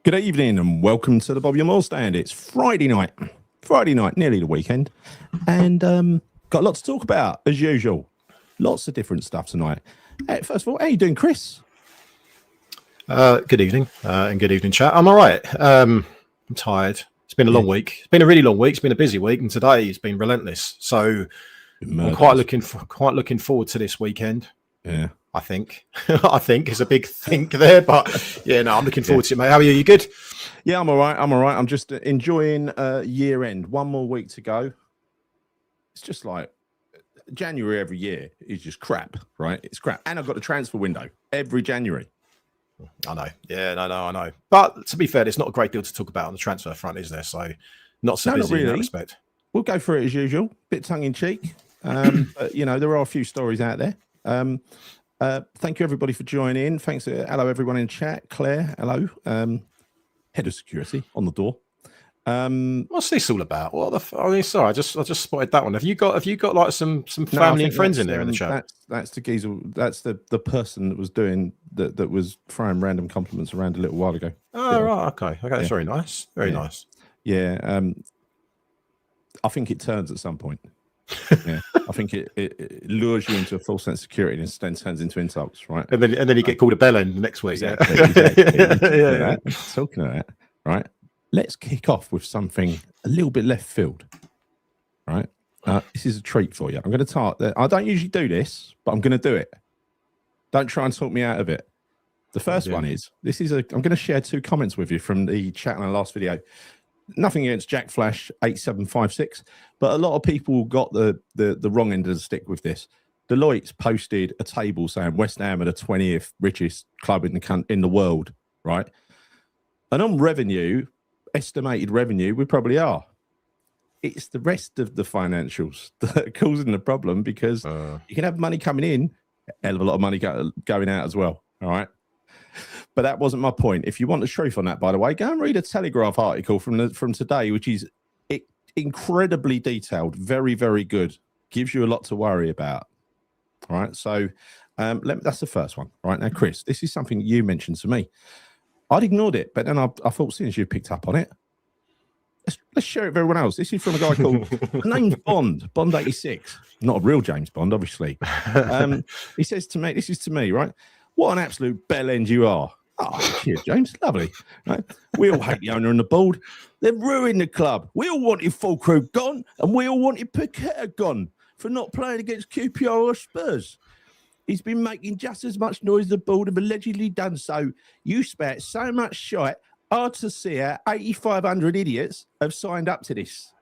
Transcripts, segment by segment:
Good evening and welcome to the Bobby Moore Stand. It's Friday night, nearly the weekend, and got a lot to talk about as usual. Lots of different stuff tonight. First of all, how you doing, Chris? Good evening, and good evening, chat. I'm all right. I'm tired. It's been a long week. It's been a really long week. It's been a busy week, and today it's been relentless. So I'm quite looking forward to this weekend. Yeah, I think it's a big think there, but yeah, no, I'm looking forward to it, mate. How are you? You good? Yeah, I'm all right. I'm just enjoying year end. One more week to go. It's just like January every year is just crap, right? It's crap, and I've got a transfer window every January. I know. Yeah, no, I know. But to be fair, there's not a great deal to talk about on the transfer front, is there? So not so busy in that respect. We'll go through it as usual, bit tongue in cheek. But, you know, there are a few stories out there. Thank you everybody for joining in. Thanks, hello everyone in chat. Claire, hello. Head of security on the door. What's this all about? Sorry, I just spotted that one. Have you got like some family and friends in there in the chat? That's the geezer. That's the person that was doing that was throwing random compliments around a little while ago. Oh, right, okay, that's very nice, nice. Yeah, I think it turns at some point. Yeah, I think it lures you into a false sense of security and then turns into insults, right? And then you get called a bellend next week. Exactly. Yeah. Talking of that, right? Let's kick off with something a little bit left field, right? This is a treat for you. I'm going to I don't usually do this, but I'm going to do it. Don't try and talk me out of it. The first one is, I'm going to share two comments with you from the chat in our last video. Nothing against Jack Flash 8756, but a lot of people got the wrong end of the stick with this. Deloitte's posted a table saying West Ham are the 20th richest club in the world, right? And on revenue, estimated revenue, we probably are. It's the rest of the financials that are causing the problem, because you can have money coming in, a hell of a lot of money going out as well, all right? But that wasn't my point. If you want the truth on that, by the way, go and read a Telegraph article from today, which is incredibly detailed, very, very good. Gives you a lot to worry about. All right. So that's the first one. All right. Now, Chris, this is something you mentioned to me. I'd ignored it, but then I thought, since you picked up on it, let's share it with everyone else. This is from a guy called name's Bond 86. Not a real James Bond, obviously. He says to me, this is to me, right? What an absolute bell end you are. Oh, cheers, James. Lovely. Right? We all hate the owner and the board. They've ruined the club. We all wanted full crew gone, and we all wanted Paqueta gone for not playing against QPR or Spurs. He's been making just as much noise as the board have allegedly done so. You spat so much shite. Hard to see how 8,500 idiots have signed up to this.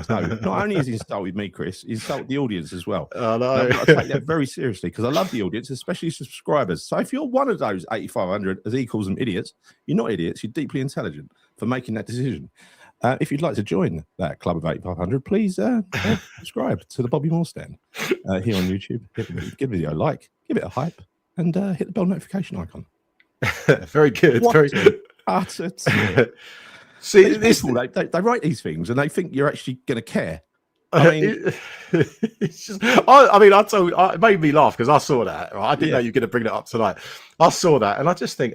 So not only has he insulted me, Chris, he's insulted the audience as well. Oh, no. I take that very seriously, because I love the audience, especially subscribers. So if you're one of those 8,500, as he calls them, idiots, you're not idiots. You're deeply intelligent for making that decision. If you'd like to join that club of 8,500, please subscribe to the Bobby Moore Stand here on YouTube. Give the video a like, give it a hype, and hit the bell notification icon. Very good. Very good. See, they write these things and they think you're actually going to care. I mean, it made me laugh because I saw that. Right? I didn't know you were going to bring that up tonight. I saw that, and I just think,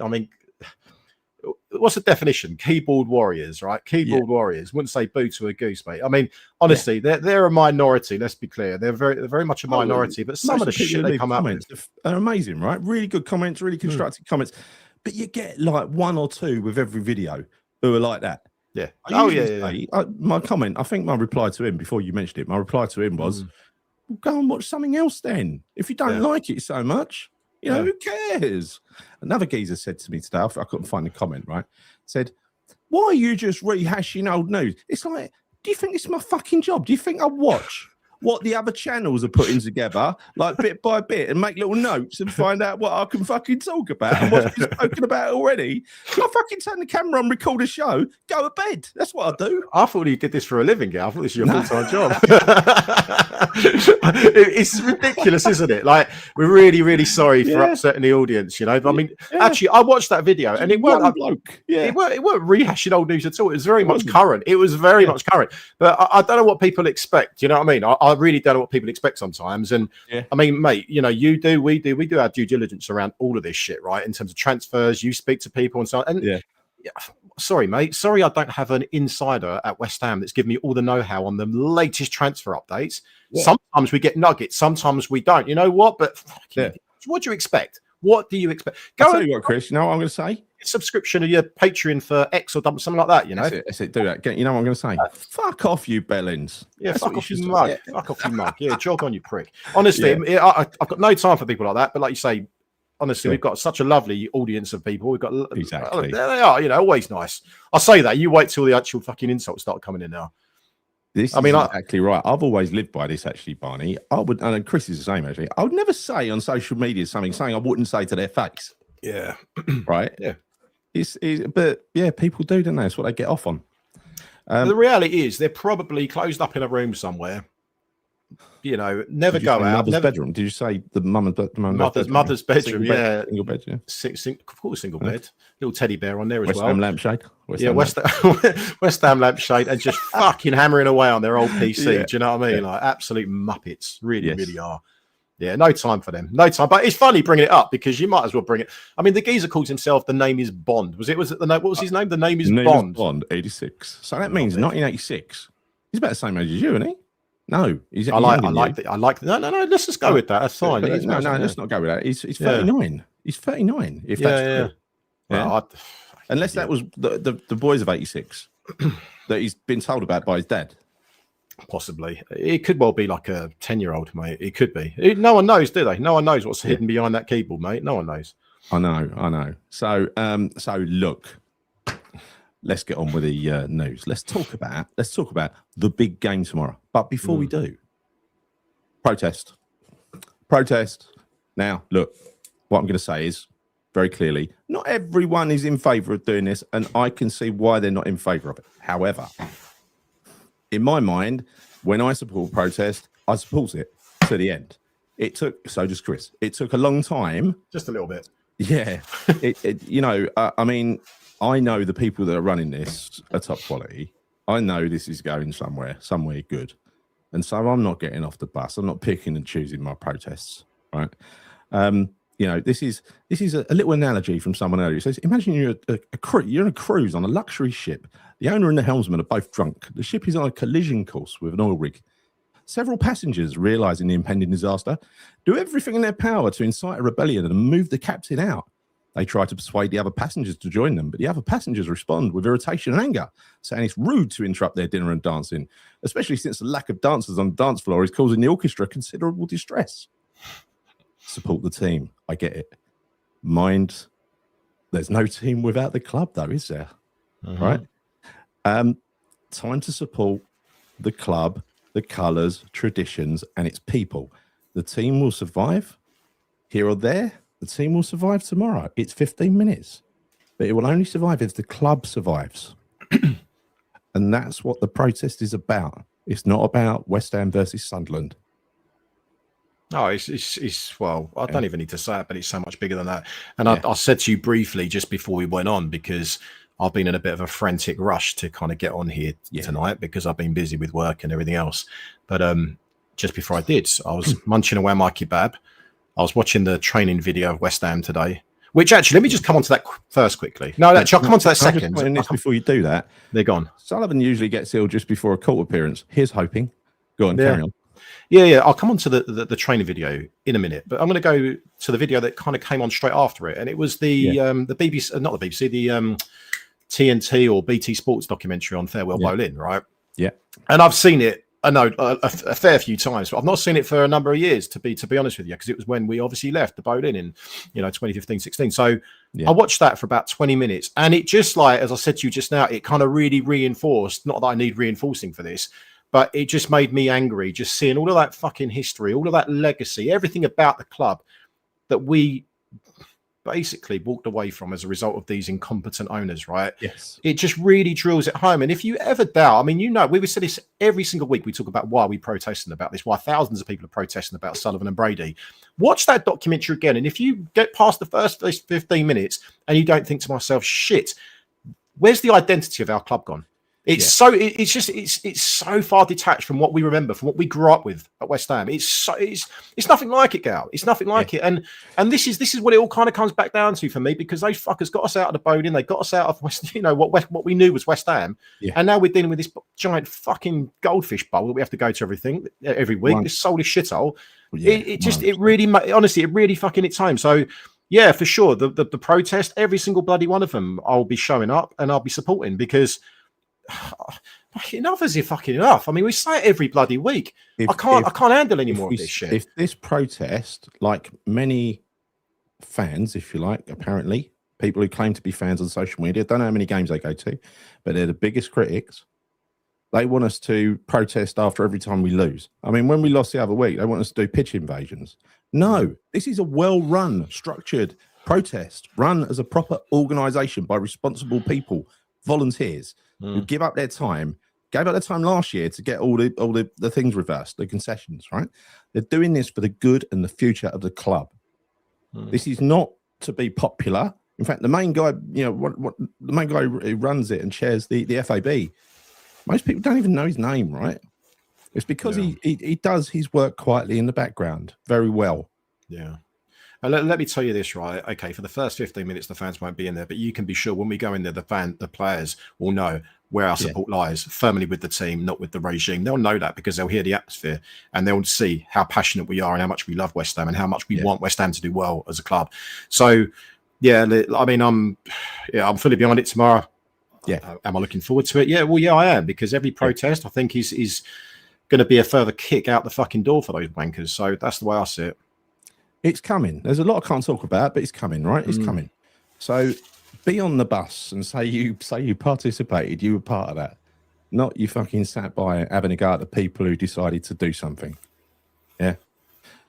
what's the definition? Keyboard warriors, right? Keyboard warriors. Wouldn't say boo to a goose, mate. I mean, honestly, they're a minority. Let's be clear. They're very much a minority. But some of the shit they come out with are amazing, right? Really good comments, really constructive comments. But you get like one or two with every video who are like that. Yeah. My comment, I think my reply to him before you mentioned it, my reply to him was, well, go and watch something else then. If you don't like it so much, you know, who cares? Another geezer said to me today, I couldn't find the comment, right? Said, why are you just rehashing old news? It's like, do you think it's my fucking job? Do you think I watch what the other channels are putting together, like bit by bit, and make little notes and find out what I can fucking talk about and what's been spoken about already? I fucking turn the camera on, record a show, go to bed. That's what I do. I thought you did this for a living, Gav. I thought this was your full-time job. It's ridiculous, isn't it? Like, we're really, really sorry for upsetting the audience, you know. I mean, actually, I watched that video and it weren't bloke. It weren't rehashing old news at all. It was very much current. It was very much current. But I don't know what people expect. You know what I mean? I really don't know what people expect sometimes. And I mean, mate, you know, we do our due diligence around all of this shit, right? In terms of transfers, you speak to people and so on. And sorry, mate. Sorry, I don't have an insider at West Ham that's given me all the know-how on the latest transfer updates. Yeah. Sometimes we get nuggets, sometimes we don't. You know what? But what do you expect? What do you expect? I'll tell you what, Chris. You know what I'm going to say? Subscription to your Patreon for X or something like that. You know, that's it. Do that. You know what I'm going to say? Fuck off, you bellends. Yeah, fuck off, you mug. Fuck off, you mug. Yeah, jog on, you prick. Honestly, I've got no time for people like that. But like you say, honestly, we've got such a lovely audience of people. We've got exactly. There they are. You know, always nice. I say that. You wait till the actual fucking insults start coming in now. This is exactly right. I've always lived by this, actually, Barney. I would, and Chris is the same, actually. I would never say on social media saying I wouldn't say to their face. Yeah. Right? Yeah. But yeah, people do, don't they? That's what they get off on. The reality is they're probably closed up in a room somewhere. You know, never go out. Mother's bedroom. Did you say the mother's bedroom? Yeah, single bed. Yeah, of course, single bed. Little teddy bear on there as well. West Ham lampshade. West Ham lampshade, and just fucking hammering away on their old PC. Yeah. Do you know what I mean? Like absolute muppets. Really, really are. Yeah, no time for them. No time. But it's funny bringing it up because you might as well bring it. I mean, the geezer calls himself The Name Is Bond. Was it the name? What was his name? The Name Is Bond. Bond, 86. So that means 1986. He's about the same age as you, isn't he? No, he's. I like. No. Let's just go with that. That's fine. Let's not go with that. He's 39. He's 39. If that's true. Well, unless that was the boys of 86 that he's been told about by his dad. Possibly. It could well be like a 10-year-old, mate. It could be. No one knows, do they? No one knows what's hidden behind that keyboard, mate. No one knows. I know. So look. Let's get on with the news. Let's talk about the big game tomorrow. But before we do, protest. Now, look, what I'm going to say is very clearly, not everyone is in favour of doing this, and I can see why they're not in favour of it. However, in my mind, when I support protest, I support it to the end. So does Chris. It took a long time. Just a little bit. Yeah. I mean, I know the people that are running this are top quality. I know this is going somewhere good. And so I'm not getting off the bus. I'm not picking and choosing my protests, right? This is a little analogy from someone earlier. It says, imagine you're on a cruise on a luxury ship. The owner and the helmsman are both drunk. The ship is on a collision course with an oil rig. Several passengers, realizing the impending disaster, do everything in their power to incite a rebellion and move the captain out. They try to persuade the other passengers to join them, but the other passengers respond with irritation and anger, saying it's rude to interrupt their dinner and dancing, especially since the lack of dancers on the dance floor is causing the orchestra considerable distress. Support the team. I get it. Mind, there's no team without the club, though, is there? Right? Time to support the club, the colours, traditions, and its people. The team will survive here or there. The team will survive tomorrow. It's 15 minutes, but it will only survive if the club survives. And that's what the protest is about. It's not about West Ham versus Sunderland. Oh, it's well, I don't even need to say it, but it's so much bigger than that. And I said to you briefly just before we went on, because I've been in a bit of a frantic rush to kind of get on here tonight because I've been busy with work and everything else. But just before I did, I was munching away my kebab. I was watching the training video of West Ham today, which actually, let me just come on to that first quickly. No, actually, I'll come on to that second. Before you do that, they're gone. Sullivan usually gets ill just before a court appearance. Here's hoping. Go on, carry on. Yeah. I'll come on to the training video in a minute, but I'm going to go to the video that kind of came on straight after it. And it was the BBC, not the BBC, the TNT or BT Sports documentary on Farewell Boleyn, right? Yeah. And I've seen it, I know, a fair few times, but I've not seen it for a number of years, to be honest with you, because it was when we obviously left the Boleyn in 2015, 16. So I watched that for about 20 minutes, and it just, like, as I said to you just now, it kind of really reinforced, not that I need reinforcing for this, but it just made me angry just seeing all of that fucking history, all of that legacy, everything about the club that we basically walked away from as a result of these incompetent owners, right? Yes. It just really drills it home. And if you ever doubt, I mean, we would say this every single week. We talk about why we're protesting about this, why thousands of people are protesting about Sullivan and Brady. Watch that documentary again. And if you get past the first 15 minutes and you don't think to myself, shit, where's the identity of our club gone? It's so far detached from what we remember, from what we grew up with at West Ham. It's nothing like it, Gal. It's nothing like it. And this is what it all kind of comes back down to for me, because those fuckers got us out of the boating. They got us out of what we knew was West Ham. Yeah. And now we're dealing with this giant fucking goldfish bowl that we have to go to every week. This soulless shithole. It really fucking hits home. So yeah, for sure. The protest, every single bloody one of them, I'll be showing up and I'll be supporting, because enough is fucking enough. I mean, we say it every bloody week. I can't handle any more of this shit. If this protest, like many fans, if you like, apparently people who claim to be fans on social media, don't know how many games they go to, but they're the biggest critics. They want us to protest after every time we lose. I mean, when we lost the other week, they want us to do pitch invasions. No, this is a well-run, structured protest, run as a proper organisation by responsible people, volunteers, who give up their time, gave up their time last year to get all the things reversed, the concessions, right? They're doing this for the good and the future of the club. This is not to be popular. In fact, the main guy, the main guy who runs it and chairs the FAB, most people don't even know his name, right? It's because he does his work quietly in the background very well. Yeah. And let me tell you this, right? Okay, for the first 15 minutes, the fans won't be in there, but you can be sure when we go in there, the players will know where our support lies, firmly with the team, not with the regime. They'll know that because they'll hear the atmosphere and they'll see how passionate we are and how much we love West Ham and how much we want West Ham to do well as a club. So, yeah, I mean, I'm fully behind it tomorrow. Yeah. Am I looking forward to it? Yeah, well, yeah, I am, because every protest I think is going to be a further kick out the fucking door for those wankers. So that's the way I see it. It's coming. There's a lot I can't talk about, but it's coming, right? It's coming. So be on the bus and say you participated, you were part of that. Not you fucking sat by having a go at the people who decided to do something. Yeah.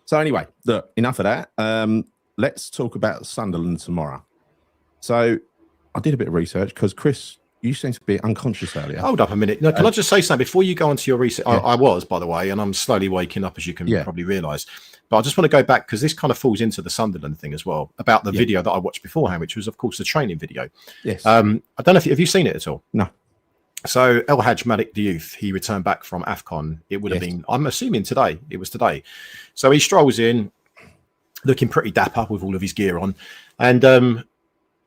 So anyway, look, enough of that. Let's talk about Sunderland tomorrow. So I did a bit of research because Chris, you seem to be unconscious earlier. Hold up a minute. No, can I just say something before you go on to your research? I was, by the way, and I'm slowly waking up, as you can probably realise. But I just want to go back, because this kind of falls into the Sunderland thing as well, about the video that I watched beforehand, which was, of course, the training video. Yes. I don't know if have you seen it at all? No. So El Hadj Malik Diouf, he returned back from AFCON. It would have been, I'm assuming today. It was today. So he strolls in, looking pretty dapper with all of his gear on, and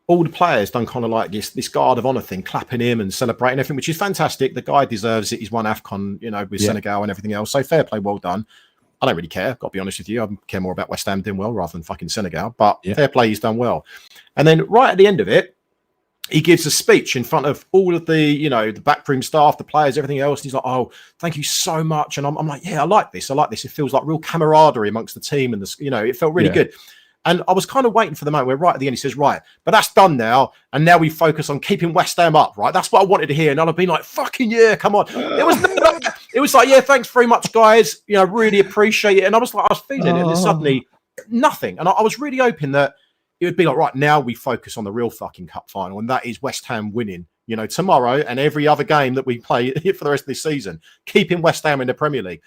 all the players done kind of like this guard of honour thing, clapping him and celebrating everything, which is fantastic. The guy deserves it. He's won AFCON, with Senegal and everything else. So fair play, well done. I don't really care, got to be honest with you. I care more about West Ham doing well rather than fucking Senegal. But fair play, he's done well. And then right at the end of it, he gives a speech in front of all of the, the backroom staff, the players, everything else. And he's like, "Oh, thank you so much." And I'm like, "Yeah, I like this. I like this. It feels like real camaraderie amongst the team, and it felt really good." And I was kind of waiting for the moment where right at the end he says, "Right, but that's done now, and now we focus on keeping West Ham up." Right, that's what I wanted to hear, and I'd have been like, "Fucking yeah, come on!" It was like, "Yeah, thanks very much, guys. Really appreciate it." And I was feeling it, and then suddenly nothing. And I was really hoping that it would be like, right, now we focus on the real fucking cup final, and that is West Ham winning, tomorrow and every other game that we play for the rest of this season, keeping West Ham in the Premier League.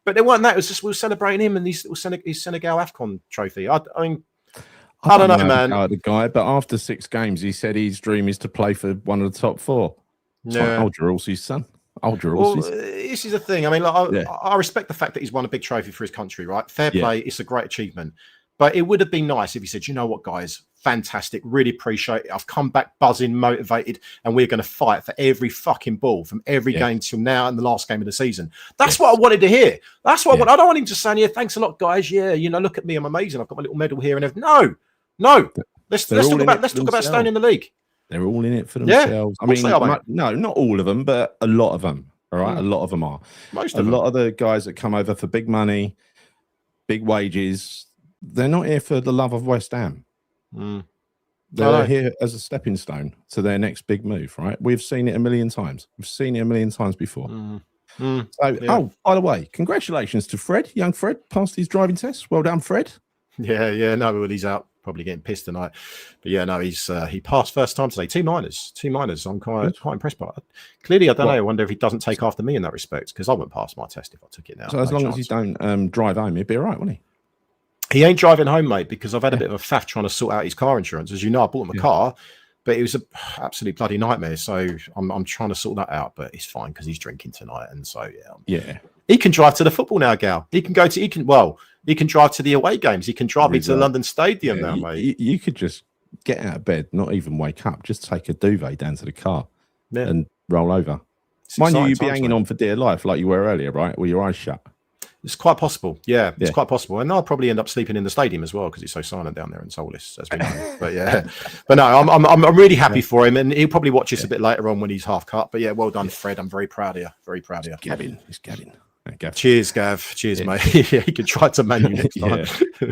But there wasn't that. It was just we were celebrating him and his Senegal AFCON trophy. I mean, I don't know, man. The guy, but after 6 games, he said his dream is to play for one of the top 4. Yeah, Algeralsi's son. Well, this is the thing. I mean, I respect the fact that he's won a big trophy for his country, right? Fair play. It's a great achievement. But it would have been nice if he said, "You know what, guys? Fantastic. Really appreciate it. I've come back buzzing, motivated, and we're going to fight for every fucking ball from every game till now and the last game of the season." That's what I wanted to hear. That's what I want. I don't want him just saying, "Yeah, thanks a lot, guys. Yeah, look at me. I'm amazing. I've got my little medal here and everything." No. Let's talk about staying in the league. They're all in it for themselves. I mean, no, not all of them, but a lot of them. All right, a lot of them are. A lot of the guys that come over for big money, big wages, they're not here for the love of West Ham. They're here as a stepping stone to their next big move, right? We've seen it a million times. We've seen it a million times before. Oh, by the way, congratulations to Fred. Young Fred passed his driving test. Well done, Fred. Yeah. No, well, he's out probably getting pissed tonight. But yeah, no, he passed first time today. Two minors. I'm quite impressed by it. Clearly, I don't know. I wonder if he doesn't take after me in that respect, because I wouldn't pass my test if I took it now. So as long as you don't drive home, he'd be all right, wouldn't he? He ain't driving home, mate, because I've had a bit of a faff trying to sort out his car insurance. As you know, I bought him a car, But it was an absolute bloody nightmare. So I'm trying to sort that out, but it's fine because he's drinking tonight, and so yeah. He can drive to the football now, Gal. He can drive to the away games. He can drive me to the London Stadium now, mate. You could just get out of bed, not even wake up, just take a duvet down to the car and roll over. Mind you, you'd be hanging on for dear life like you were earlier, right? With your eyes shut. It's quite possible. Yeah, it's quite possible. And I'll probably end up sleeping in the stadium as well because it's so silent down there in Soulless, as we know. But yeah, but no, I'm really happy for him, and he'll probably watch this a bit later on when he's half cut. But yeah, well done, Fred. I'm very proud of you. Very proud of you. He's Gavin. Gav. Cheers, Gav. Cheers, mate. He could try to man you next time.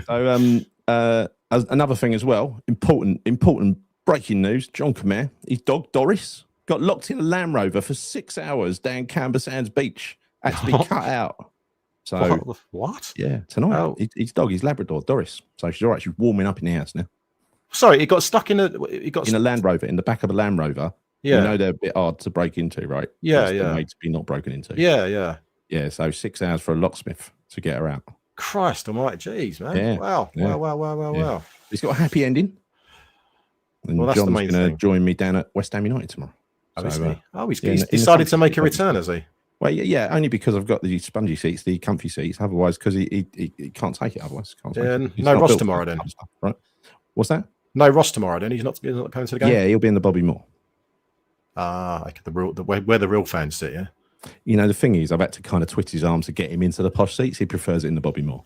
So another thing as well, important breaking news. John Khmer, his dog Doris got locked in a Land Rover for 6 hours down Canberra Sands Beach. Had to be cut out. So what? Yeah, tonight. His dog, his Labrador, Doris. So she's all right. She's warming up in the house now. Sorry, it got stuck in a Land Rover, in the back of a Land Rover. Yeah, you know they're a bit hard to break into, right? Yeah, They're made to be not broken into. Yeah. So 6 hours for a locksmith to get her out. Christ almighty, jeez, man! Yeah. Wow. It's got a happy ending. And well, that's John's the main going to thing. join me down at West Ham United tomorrow. He's decided to make a return, has he? Well, yeah, only because I've got the spongy seats, the comfy seats. Otherwise, because he can't take it. Otherwise, no Ross tomorrow then. Right? What's that? No Ross tomorrow then. He's not coming to the game. Yeah, he'll be in the Bobby Moore. Like where the real fans sit. Yeah. You know, the thing is, I've had to kind of twist his arm to get him into the posh seats. He prefers it in the Bobby Moore.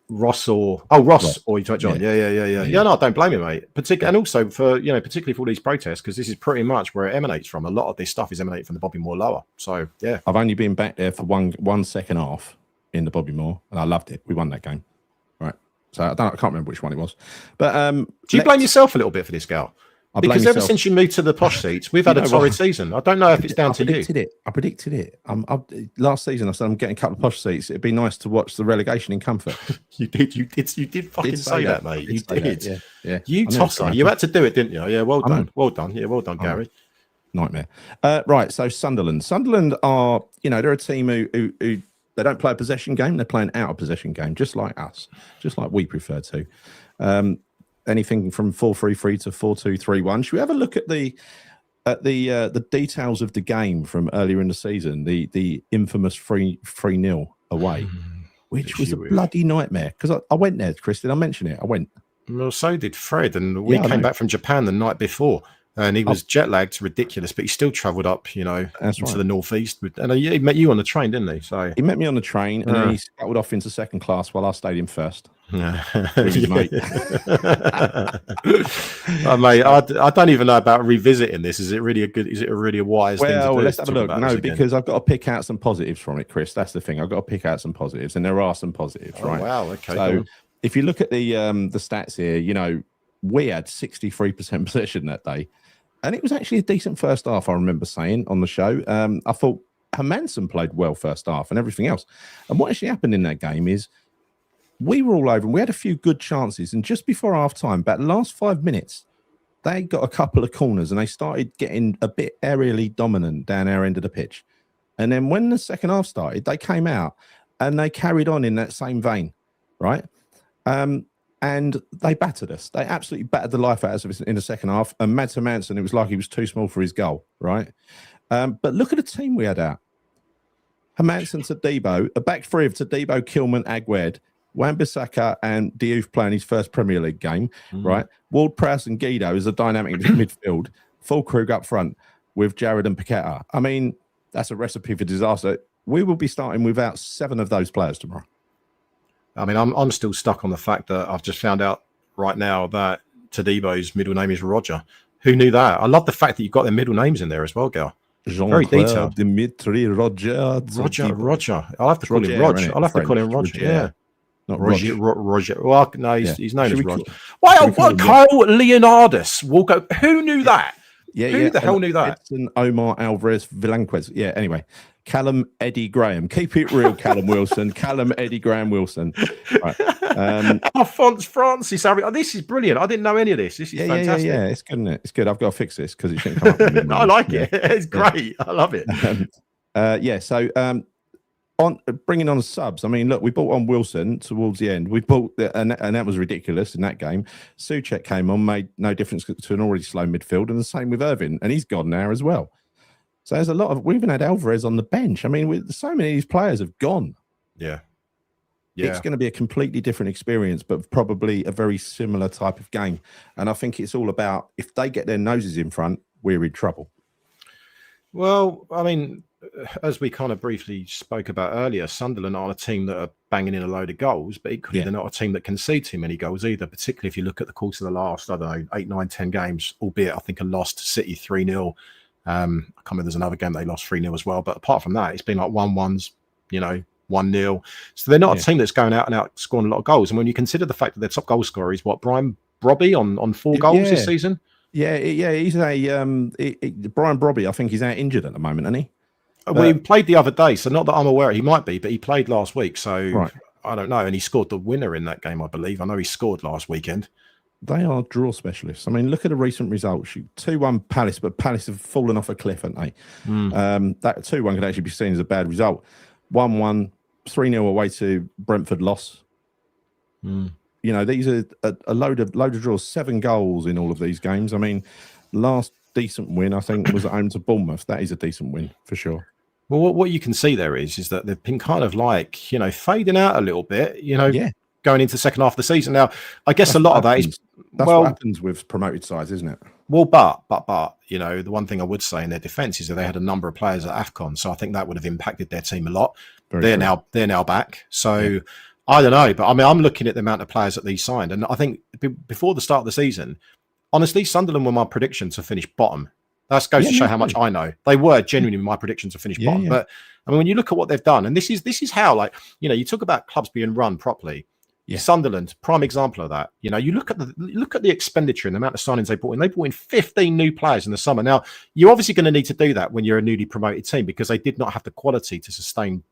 Ross or you talk John. Yeah. No, I don't blame him, mate. And also particularly for all these protests, because this is pretty much where it emanates from. A lot of this stuff is emanating from the Bobby Moore lower. So yeah, I've only been back there for one second half in the Bobby Moore, and I loved it. We won that game, right? So I can't remember which one it was. But do you blame yourself a little bit for this, Gal? Because ever since you moved to the posh seats, we've had a torrid season. I don't know if it's down to you. I predicted it. Last season, I said I'm getting a couple of posh seats. It'd be nice to watch the relegation in comfort. You did fucking say that, mate. You did. Yeah. You tosser. You had to do it, didn't you? Yeah. Well done. Well done. Yeah. Well done, Gary. Nightmare. Right. So Sunderland. Sunderland are, they're a team who they don't play a possession game. They're playing out of possession game, just like us, just like we prefer to. Anything from 4-3-3 to 4-2-3-1. Should we have a look at the details of the game from earlier in the season? The infamous 3-0 away, which was a bloody nightmare. Because I went there, Chris. Did I mention it? I went. Well, so did Fred, and we came back from Japan the night before, and he was jet lagged, ridiculous, but he still travelled up, into the northeast. And he met you on the train, didn't he? So he met me on the train, and then he scuttled off into second class while I stayed in first. Mate, I don't even know about revisiting this. Is it really a wise thing to do? Well, let's have a look. No, because I've got to pick out some positives from it, Chris. That's the thing. I've got to pick out some positives, and there are some positives, right? Wow. Okay. So if you look at the stats here, we had 63% possession that day, and it was actually a decent first half. I remember saying on the show, I thought Hermansen played well first half and everything else. And what actually happened in that game is, we were all over and we had a few good chances. And just before half time, about the last 5 minutes, they got a couple of corners and they started getting a bit aerially dominant down our end of the pitch. And then when the second half started, they came out and they carried on in that same vein, right? And they battered us. They absolutely battered the life out of us in the second half. And Mads Hermansen, it was like he was too small for his goal, right? But look at the team we had out. Hermansen, Todibo, a back three of Todibo, Kilman, Agüed, Wan-Bissaka and Diouf playing his first Premier League game, right? Ward-Prowse and Guido is a dynamic midfield. Fulkrug up front with Jared and Paqueta. I mean, that's a recipe for disaster. We will be starting without 7 of those players tomorrow. I mean, I'm still stuck on the fact that I've just found out right now that Todibo's middle name is Roger. Who knew that? I love the fact that you've got their middle names in there as well, Gal. Very detailed. Dimitri, Roger. I'll have to call him Roger. I'll have to call him Roger. Yeah. Not Roger. Well, no, he's known as Roger. What? Kyle Leonardus will go. Who knew that? Who the hell knew that? Edson Omar Alvarez Vilanquez. Yeah, anyway. Callum Eddie Graham. Keep it real, Callum Wilson. Callum Eddie Graham Wilson. Right. Alphonse Francis. This is brilliant. I didn't know any of this. This is fantastic. Yeah. It's good, isn't it? It's good. I've got to fix this because it shouldn't come up. I like it. It's great. I love it. So on bringing on subs. I mean, look, we bought on Wilson towards the end. We bought, and that was ridiculous in that game. Souček came on, made no difference to an already slow midfield, and the same with Irvin, and he's gone now as well. So there's a lot of. We even had Alvarez on the bench. I mean, so many of these players have gone. Yeah. It's going to be a completely different experience, but probably a very similar type of game. And I think it's all about, if they get their noses in front, we're in trouble. Well, I mean, as we kind of briefly spoke about earlier, Sunderland aren't a team that are banging in a load of goals, but equally they're not a team that concede too many goals either, particularly if you look at the course of the last, I don't know, 8, 9, 10 games, albeit I think a loss to City 3-0. I can't remember, there's another game they lost 3-0 as well. But apart from that, it's been like 1-1s, 1-0. So they're not a team that's going out and out scoring a lot of goals. And when you consider the fact that their top goal scorer is Brian Brobby on 4 goals this season. Yeah, he's Brian Brobby, I think he's out injured at the moment, isn't he? Well, he played the other day, so not that I'm aware. He might be, but he played last week. So I don't know. And he scored the winner in that game, I believe. I know he scored last weekend. They are draw specialists. I mean, look at the recent results. 2-1 Palace, but Palace have fallen off a cliff, haven't they? That 2-1 could actually be seen as a bad result. 1-1, 3-0 away to Brentford loss. These are a load of draws, 7 goals in all of these games. I mean, last decent win, I think, was at home to Bournemouth. That is a decent win for sure. Well, what you can see there is that they've been kind of like, fading out a little bit, going into the second half of the season. Now, I guess a lot of that is... That's what happens with promoted sides, isn't it? Well, but, the one thing I would say in their defence is that they had a number of players at AFCON, so I think that would have impacted their team a lot. They're now back. So I don't know, but I mean, I'm looking at the amount of players that these signed, and I think before the start of the season, honestly, Sunderland were my prediction to finish bottom. That goes to show how much I know. They were genuinely my prediction to finish bottom. But I mean, when you look at what they've done, and this is how, you talk about clubs being run properly. Sunderland, prime example of that. You look at the expenditure and the amount of signings they brought in. They brought in 15 new players in the summer. Now, you're obviously going to need to do that when you're a newly promoted team, because they did not have the quality to sustain,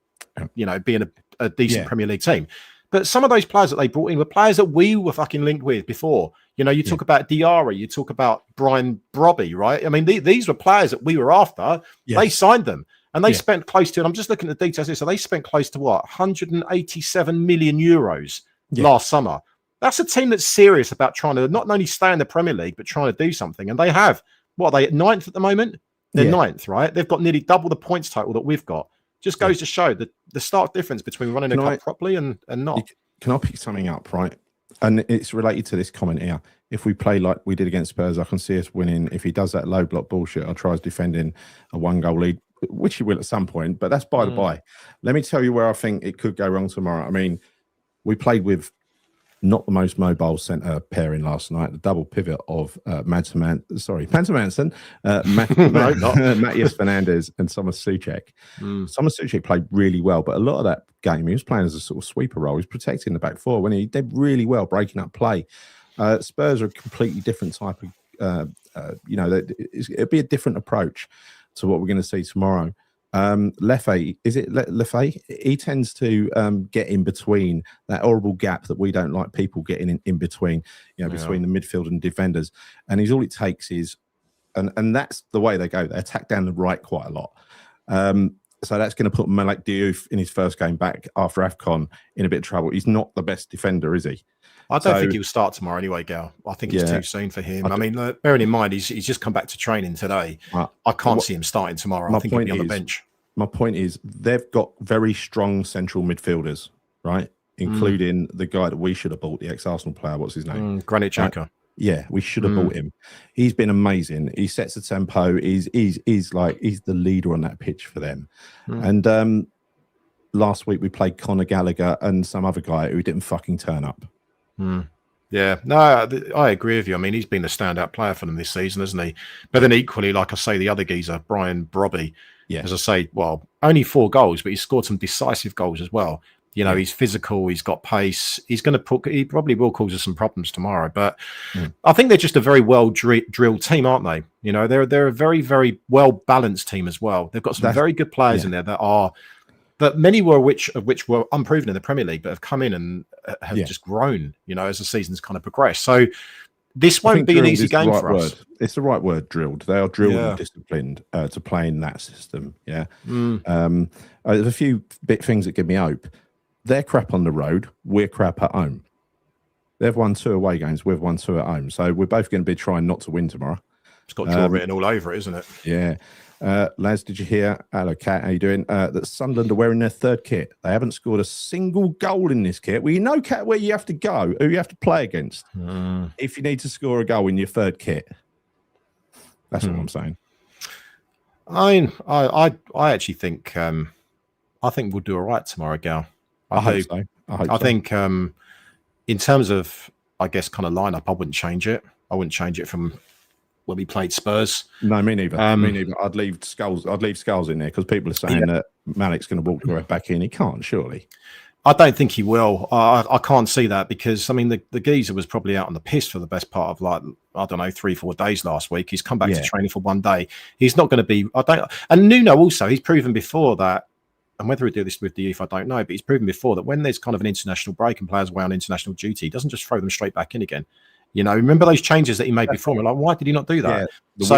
being a decent Premier League team. But some of those players that they brought in were players that we were fucking linked with before. You talk about Diarra, you talk about Brian Brobby, right? I mean, these were players that we were after. They signed them. And they spent close to, and I'm just looking at the details here, so they spent close to 187 million euros last summer. That's a team that's serious about trying to not only stay in the Premier League, but trying to do something. And they have. What are they at 9th at the moment? They're 9th, right? They've got nearly double the points total that we've got. Just goes to show the stark difference between running a club properly and not. Can I pick something up, right? And it's related to this comment here. If we play like we did against Spurs, I can see us winning. If he does that low block bullshit, or tries defending a 1-goal lead, which he will at some point, but that's by the by. Let me tell you where I think it could go wrong tomorrow. I mean, we played with not the most mobile centre pairing last night. The double pivot of Pantamanson, Matthias Fernandez, and Thomas Souček. Thomas Souček played really well, but a lot of that game he was playing as a sort of sweeper role. He was protecting the back four when he did really well, breaking up play. Spurs are a completely different type of, it'd be a different approach to what we're going to see tomorrow. Leffe, is it Leffe? He tends to get in between that horrible gap that we don't like people getting in between, between the midfield and defenders. And all it takes is, and that's the way they go. They attack down the right quite a lot. So that's going to put Malik Diouf in his first game back after AFCON in a bit of trouble. He's not the best defender, is he? I don't think he'll start tomorrow anyway, Gal. I think it's too soon for him. I mean, bearing in mind, he's just come back to training today. I can't see him starting tomorrow. I think he'll be on the bench. My point is, they've got very strong central midfielders, right? Including the guy that we should have bought, the ex-Arsenal player. What's his name? Granit Xhaka. Yeah, we should have bought him. He's been amazing. He sets the tempo. He's the leader on that pitch for them. And last week we played Conor Gallagher and some other guy who didn't fucking turn up. Yeah, no, I agree with you. I mean, he's been the standout player for them this season, hasn't he? But then equally, like I say, the other geezer, Brian Brobby, as I say, well, only 4 goals, but he's scored some decisive goals as well. He's physical, he's got pace. He probably will cause us some problems tomorrow. But I think they're just a very well drilled team, aren't they? They're a very, very well balanced team as well. They've got some very good players in there that many were which were unproven in the Premier League, but have come in and have just grown, as the season's kind of progressed. So This won't be an easy game right for us. It's the right word, drilled. They are drilled and disciplined to play in that system. Yeah. There's a few things that give me hope. They're crap on the road. We're crap at home. They've won 2 away games. We've won 2 at home. So we're both going to be trying not to win tomorrow. It's got draw written all over it, isn't it? Yeah. Lads, did you hear? Hello, Kat. How you doing? That Sunderland are wearing their 3rd kit. They haven't scored a single goal in this kit. Well, you know, Kat, where you have to go, who you have to play against if you need to score a goal in your 3rd kit. That's what I'm saying. I actually think we'll do all right tomorrow, Gal. I hope so. I think in terms of, I guess, kind of lineup, I wouldn't change it. I wouldn't change it from when we played Spurs. No, me neither. Me neither. I'd leave Skulls in there because people are saying that Malik's going to walk right back in. He can't, surely. I don't think he will. I can't see that because, I mean, the geezer was probably out on the piss for the best part of, like, I don't know, 3-4 days last week. He's come back to training for 1 day. He's not going to be. And Nuno also, he's proven before that, and whether he do this with the youth, I don't know, but he's proven before that when there's kind of an international break and players away on international duty, he doesn't just throw them straight back in again. You know, remember those changes that he made before? We're like, why did he not do that? So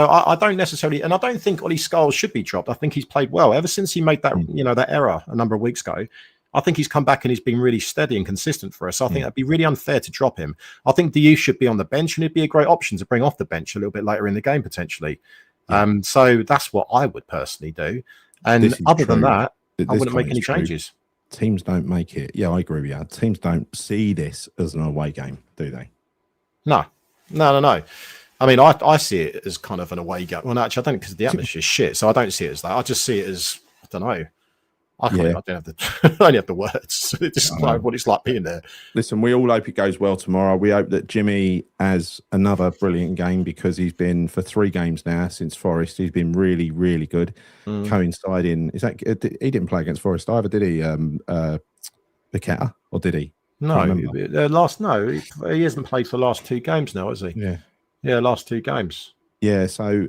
I don't necessarily, and I don't think Ollie Scholes should be dropped. I think he's played well ever since he made that, that error a number of weeks ago. I think he's come back and he's been really steady and consistent for us. So I think that'd be really unfair to drop him. I think the youth should be on the bench, and it'd be a great option to bring off the bench a little bit later in the game potentially. So that's what I would personally do. And other than that, I wouldn't make any changes. Teams don't make it. Yeah, I agree with you. Teams don't see this as an away game, do they? No. I mean, I see it as kind of an away game. Well, actually, I don't, because the atmosphere is shit. So I don't see it as that. I just see it as, I don't know. I don't have the I only have the words. It's just like what it's like being there. Listen, we all hope it goes well tomorrow. We hope that Jimmy has another brilliant game because he's been for 3 games now since Forest. He's been really, really good. Coinciding, is that he didn't play against Forest either, did he? Paqueta, or did he? No, he hasn't played for the last 2 games now, has he? Yeah, last 2 games. Yeah, so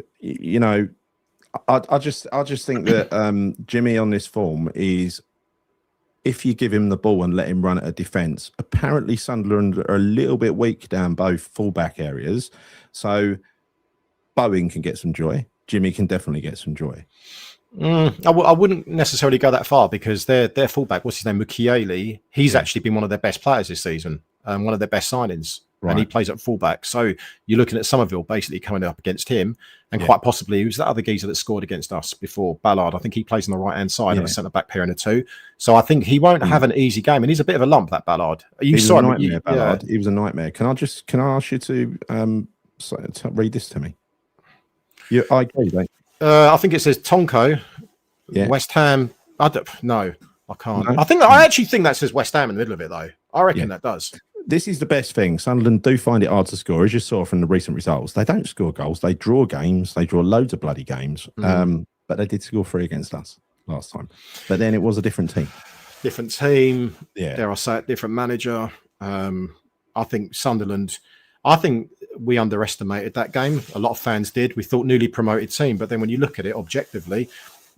I just think that Jimmy on this form is, if you give him the ball and let him run at a defence, apparently Sunderland are a little bit weak down both fullback areas. So Bowen can get some joy. Jimmy can definitely get some joy. I wouldn't necessarily go that far because their fullback, what's his name, Mukiele, he's actually been one of their best players this season, one of their best signings. Right. And he plays at fullback. So you're looking at Somerville basically coming up against him, and quite possibly who's the other geezer that scored against us before, Ballard. I think he plays on the right hand side of a centre back pairing of 2. So I think he won't have an easy game, and he's a bit of a lump, that Ballard. He was a nightmare, Ballard. He was a nightmare. Can I ask you to read this to me? I agree, mate. I think it says Tonko, West Ham. I can't. No. I actually think that says West Ham in the middle of it, though. I reckon that does. This is the best thing. Sunderland do find it hard to score, as you saw from the recent results. They don't score goals. They draw games. They draw loads of bloody games. But they did score 3 against us last time. But then it was a different team. Different team. Yeah. Dare I say it, different manager. I think Sunderland, we underestimated that game. A lot of fans did. We thought newly promoted team. But then when you look at it objectively,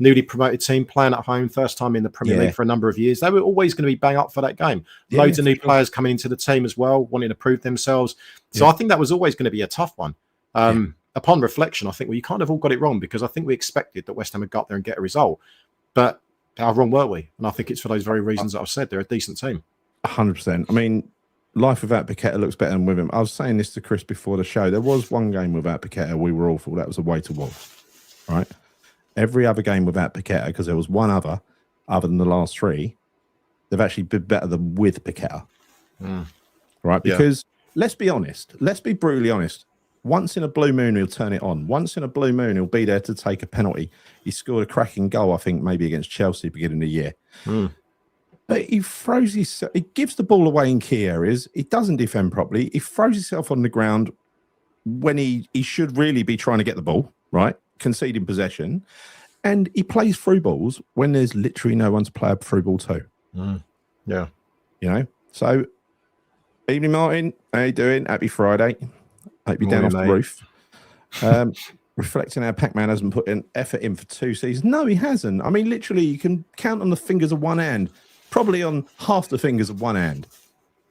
newly promoted team playing at home, first time in the Premier League for a number of years. They were always going to be bang up for that game. Loads of new players coming into the team as well, wanting to prove themselves. So I think that was always going to be a tough one. Upon reflection, I think you kind of all got it wrong because I think we expected that West Ham would go up there and get a result. But how wrong were we? And I think it's for those very reasons that I've said. They're a decent team. 100%. I mean, life without Paqueta looks better than with him. I was saying this to Chris before the show. There was one game without Paqueta. We were awful. That was away to Wolves, right? Every other game without Paqueta, because there was one other than the last 3, they've actually been better than with Paqueta. Right? Because let's be honest, let's be brutally honest. Once in a blue moon, he'll turn it on. Once in a blue moon, he'll be there to take a penalty. He scored a cracking goal, I think, maybe against Chelsea beginning of the year. But he gives the ball away in key areas. He doesn't defend properly. He throws himself on the ground when he should really be trying to get the ball, right? Conceding possession, and he plays through balls when there's literally no one to play a through ball to. So evening, Martin. How you doing? Happy Friday. Hope you're down off the roof. Reflecting how Pac-Man hasn't put an effort in for 2 seasons. No, he hasn't. I mean, literally, you can count on the fingers of one hand, probably on half the fingers of one hand.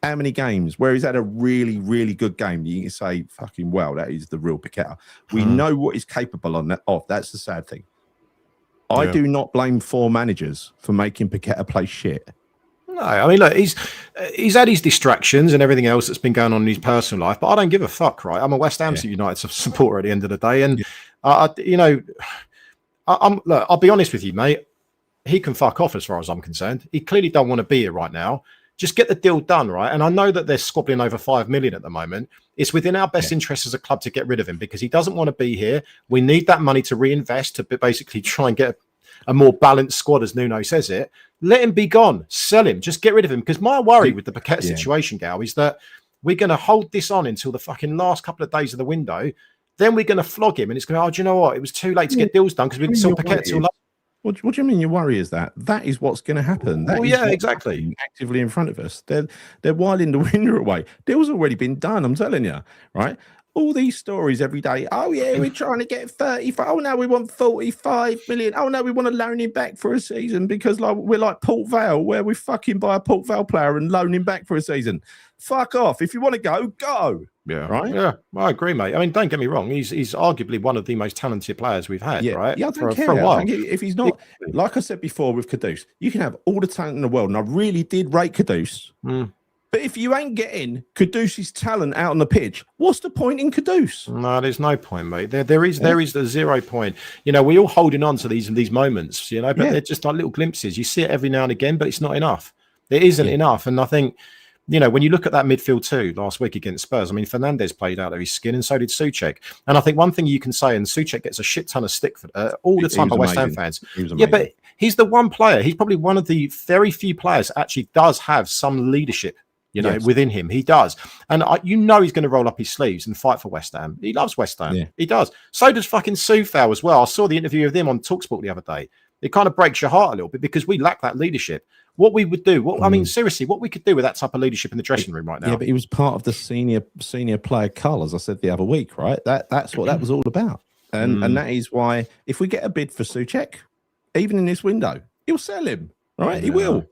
How many games where he's had a really, really good game? You can say, fucking well, that is the real Paqueta. We know what he's capable of. That's the sad thing. I do not blame 4 managers for making Paqueta play shit. No, I mean, look, he's had his distractions and everything else that's been going on in his personal life, but I don't give a fuck, right? I'm a West Ham United supporter at the end of the day, and look, I'll be honest with you, mate. He can fuck off as far as I'm concerned. He clearly don't want to be here right now. Just get the deal done, right? And I know that they're squabbling over 5 million at the moment. It's within our best interest as a club to get rid of him because he doesn't want to be here. We need that money to reinvest to basically try and get a more balanced squad, as Nuno says it. Let him be gone. Sell him. Just get rid of him. Because my worry with the Paqueta situation, Gal, is that we're going to hold this on until the fucking last couple of days of the window. Then we're going to flog him, and it's going to, do you know what? It was too late to get deals done because we can sell Paqueta till late. What do you mean your worry is that? That is what's going to happen. That is exactly. Actively in front of us. They're whiling the window away. Deal's already been done, I'm telling you, right? All these stories every day. Oh, yeah, we're trying to get 35. Oh, no, we want 45 million. Oh, no, we want to loan him back for a season because we're like Port Vale, where we fucking buy a Port Vale player and loan him back for a season. Fuck off. If you want to go, go. Yeah. Right? Yeah, I agree, mate. I mean, don't get me wrong. He's arguably one of the most talented players we've had, right? Yeah, I don't care. For a while. If he's not, like I said before with Kudus, you can have all the talent in the world, and I really did rate Kudus. But if you ain't getting Kudus's talent out on the pitch, what's the point in Kudus? No, there's no point, mate. There is the 0 point. You know, we're all holding on to these moments, you know, but they're just like little glimpses. You see it every now and again, but it's not enough. It isn't enough. And I think, you know, when you look at that midfield too last week against Spurs, I mean, Fernandez played out of his skin and so did Souček. And I think one thing you can say, and Souček gets a shit ton of stick for all the time by West Ham fans. Yeah, but he's the one player. He's probably one of the very few players that actually does have some leadership, you know, within him. He does. And you know he's going to roll up his sleeves and fight for West Ham. He loves West Ham. Yeah. He does. So does fucking Soufal as well. I saw the interview with him on TalkSport the other day. It kind of breaks your heart a little bit because we lack that leadership. What we would do, I mean, seriously, what we could do with that type of leadership in the dressing room right now. Yeah, but he was part of the senior player cull, as I said the other week, right? That's what that was all about. And that is why if we get a bid for Souček, even in this window, he'll sell him, right? He will.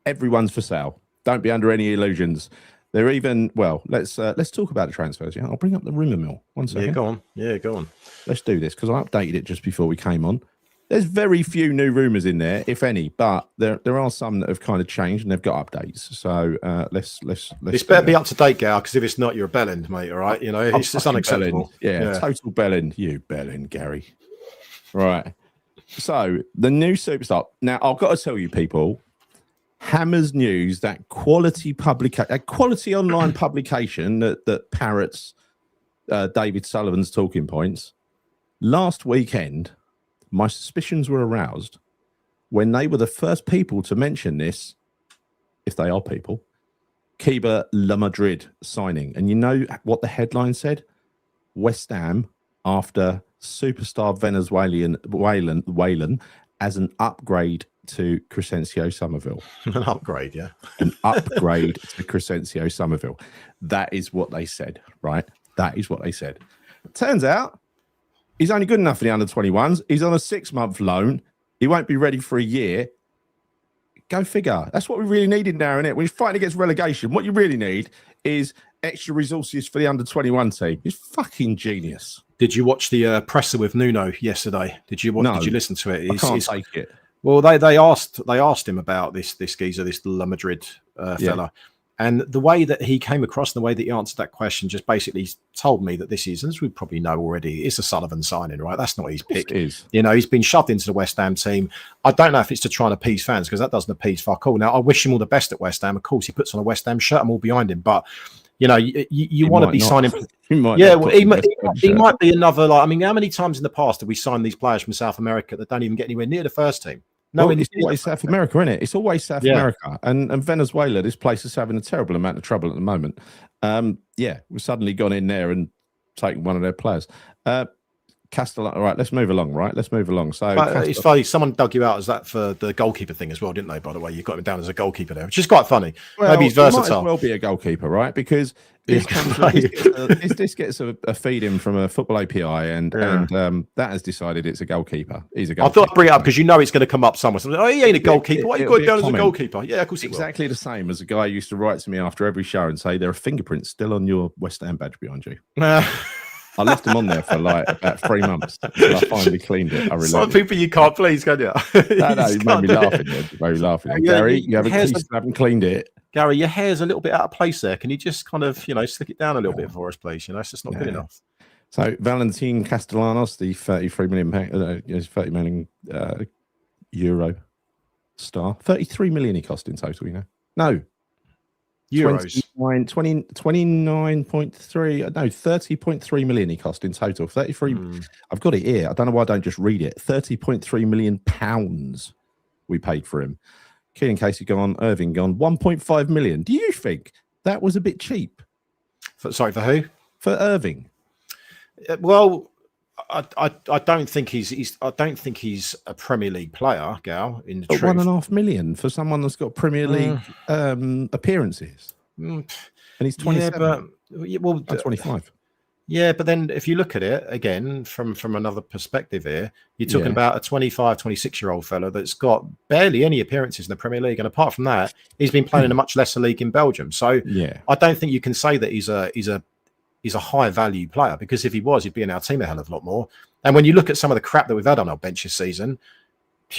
Everyone's for sale. Don't be under any illusions. They're even, well, let's talk about the transfers. Yeah, I'll bring up the rumour mill. 1 second. Yeah, go on. Let's do this because I updated it just before we came on. There's very few new rumours in there, if any, but there are some that have kind of changed and they've got updates. So let's. This better be up to date, Gal, because if it's not, you're a bellend, mate. All right, you know it's just unacceptable. Yeah, total bellend. You bellend, Gary. Right. So the new superstar. Now I've got to tell you, people. Hammers News, that quality online publication that parrots David Sullivan's talking points. Last weekend, my suspicions were aroused when they were the first people to mention this, if they are people, Keeba La Madrid signing. And you know what the headline said? West Ham after superstar Venezuelan Waylan as an upgrade to Crescencio Somerville. An upgrade, yeah. An upgrade to Crescencio Somerville. That is what they said, right? That is what they said. Turns out he's only good enough for the under-21s. He's on a 6-month loan. He won't be ready for a year. Go figure. That's what we really needed now, isn't it? When you're fighting against relegation, what you really need is extra resources for the under-21 team. He's fucking genius. Did you watch the presser with Nuno yesterday? Did you listen to it? I can't take it. Well, they asked him about this geezer, this La Madrid fella. And the way that he came across and the way that he answered that question just basically told me that this is, as we probably know already, it's a Sullivan signing, right? That's not his pick. It is. You know, he's been shoved into the West Ham team. I don't know if it's to try and appease fans because that doesn't appease fuck all. Now, I wish him all the best at West Ham. Of course, he puts on a West Ham shirt. I'm all behind him. But, you know, you want to be signing. he might be another, like, I mean, how many times in the past have we signed these players from South America that don't even get anywhere near the first team? No, it's always South America, isn't it? It's always South America. And Venezuela, this place is having a terrible amount of trouble at the moment. We've suddenly gone in there and taken one of their players. Castellano. All right, let's move along. So it's funny. Someone dug you out as that for the goalkeeper thing as well, didn't they? By the way, you got him down as a goalkeeper there, which is quite funny. Well, maybe he's versatile. He might as well be a goalkeeper, right? Because this gets a feed in from a football API, and that has decided it's a goalkeeper. He's a goalkeeper. I thought I'd bring it up because you know it's going to come up somewhere. So, he ain't a goalkeeper. Why you got down as a goalkeeper? Yeah, of course it exactly the same as a guy used to write to me after every show and say there are fingerprints still on your West Ham badge behind you. I left them on there for like about 3 months until I finally cleaned it. Some people you can't please, can you? No, it made me laughing. Gary, you haven't cleaned it. Gary, your hair's a little bit out of place there. Can you just kind of, slick it down a little bit for us, please? It's just not good enough. So Valentin Castellanos, the 33 million euro star, 33 million he cost in total. No. Euros. 29.3, no, 30.3 million he cost in total. 33. I've got it here. I don't know why I don't just read it. 30.3 million pounds we paid for him. Keelan Casey gone, Irving gone, 1.5 million. Do you think that was a bit cheap? Sorry, for who? For Irving. Well, I don't think he's a Premier League player, Gal. In the truth, 1.5 million for someone that's got Premier League appearances, and he's 27. Yeah, well, 25. Yeah, but then if you look at it again from another perspective here, you're talking about a 25, 26-year-old fella that's got barely any appearances in the Premier League, and apart from that, he's been playing in a much lesser league in Belgium. So I don't think you can say that he's a high value player, because if he was, he'd be in our team a hell of a lot more. And when you look at some of the crap that we've had on our bench this season,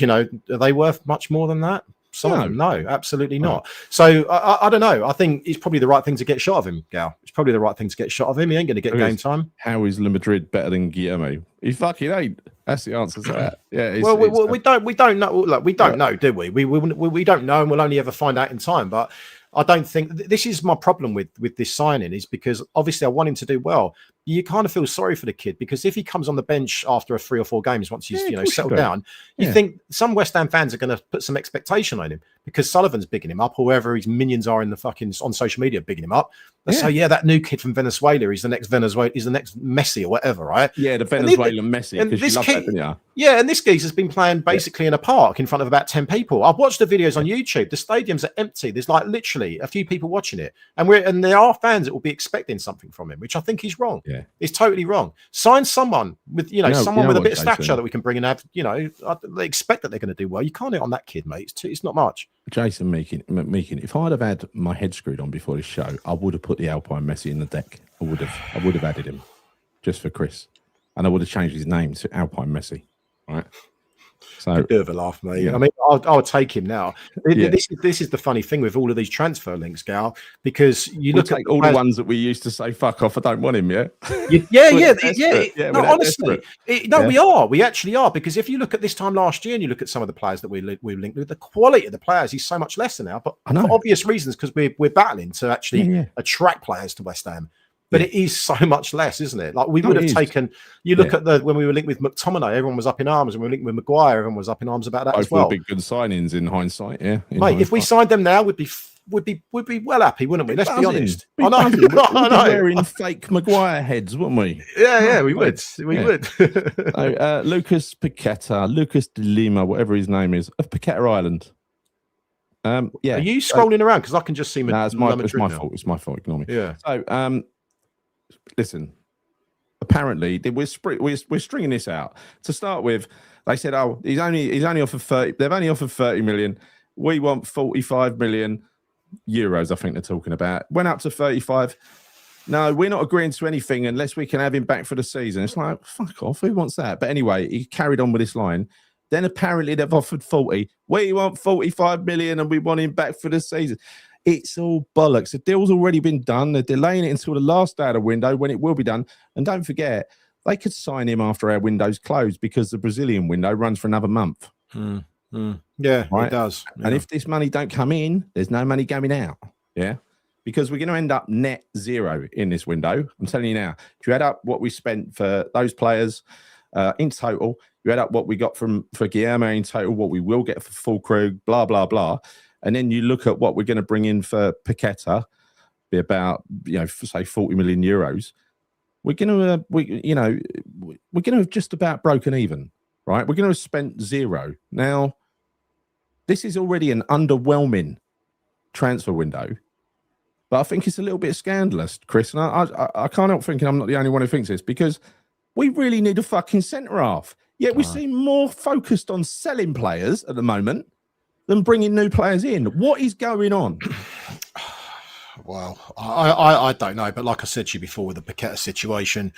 are they worth much more than that? Some of them, no, absolutely not. So I don't know. I think it's probably the right thing to get shot of him, Gal. It's probably the right thing to get shot of him. He ain't going to get game time. How is Le Madrid better than Guillermo? He fucking ain't. That's the answer to that. Yeah. We don't know. Look, we don't know, do we? We don't know, and we'll only ever find out in time. But I don't think this is my problem with this signing, is because obviously I want him to do well. You kind of feel sorry for the kid, because if he comes on the bench after 3 or 4 games, once he's settled down, you think some West Ham fans are going to put some expectation on him, because Sullivan's bigging him up, or whoever his minions are in the fucking on social media bigging him up. So that new kid from Venezuela, he's the next Messi or whatever, right? Yeah, the Venezuelan Messi. And this kid, and this geezer's been playing basically in a park in front of about 10 people. I've watched the videos on YouTube. The stadiums are empty. There's like literally a few people watching it, and there are fans that will be expecting something from him, which I think he's wrong. Yeah, it's totally wrong. Sign someone with someone with a bit of stature that we can bring and have. They expect that they're going to do well. You can't hit on that kid, mate. It's not much. Jason Meakin, if I'd have had my head screwed on before this show, I would have put the Alpine Messi in the deck. I would have added him just for Chris, and I would have changed his name to Alpine Messi. Right. So a bit of a laugh, mate. Yeah. I mean, I would take him now. This is the funny thing with all of these transfer links, Gal, because you look at all the ones that we used to say, "Fuck off, I don't want him." Yeah. No, honestly, we are. We actually are, because if you look at this time last year and you look at some of the players that we linked with, the quality of the players is so much lesser now. But for obvious reasons, because we're battling to actually attract players to West Ham. But it is so much less, isn't it? Like we would have taken. You look at when we were linked with McTominay, everyone was up in arms. When we were linked with Maguire, everyone was up in arms about that as well. Big good signings in hindsight, mate. If we signed them now, we'd be well happy, wouldn't we? Let's be honest. I know. We'd be wearing fake Maguire heads, wouldn't we? Yeah, we would. We would. So, Lucas Paqueta, Lucas de Lima, whatever his name is, of Paqueta Island. Are you scrolling around? Because I can just see. It's my fault. It's my fault. Ignore me. Yeah. So, listen, apparently we're stringing this out. To start with, they said, he's only offered 30. They've only offered 30 million. We want 45 million euros, I think they're talking about. Went up to 35. No, we're not agreeing to anything unless we can have him back for the season. It's like, fuck off, who wants that? But anyway, he carried on with this line. Then apparently they've offered 40. We want 45 million and we want him back for the season. It's all bollocks. The deal's already been done. They're delaying it until the last day of the window when it will be done. And don't forget, they could sign him after our window's closed, because the Brazilian window runs for another month. Yeah, right? It does. Yeah. And if this money don't come in, there's no money going out. Yeah, because we're going to end up net zero in this window. I'm telling you now. If you add up what we spent for those players in total, you add up what we got for Guillermo in total, what we will get for Fulkrug, blah, blah, blah. And then you look at what we're going to bring in for Paqueta, be about, say 40 million euros. we're going to have just about broken even, right? We're going to have spent zero. Now, this is already an underwhelming transfer window, but I think it's a little bit scandalous, Chris. And I can't help thinking I'm not the only one who thinks this, because we really need a fucking centre half. Yet we seem more focused on selling players at the moment than bringing new players in. What is going on? Well, I don't know, but like I said to you before with the Paqueta situation,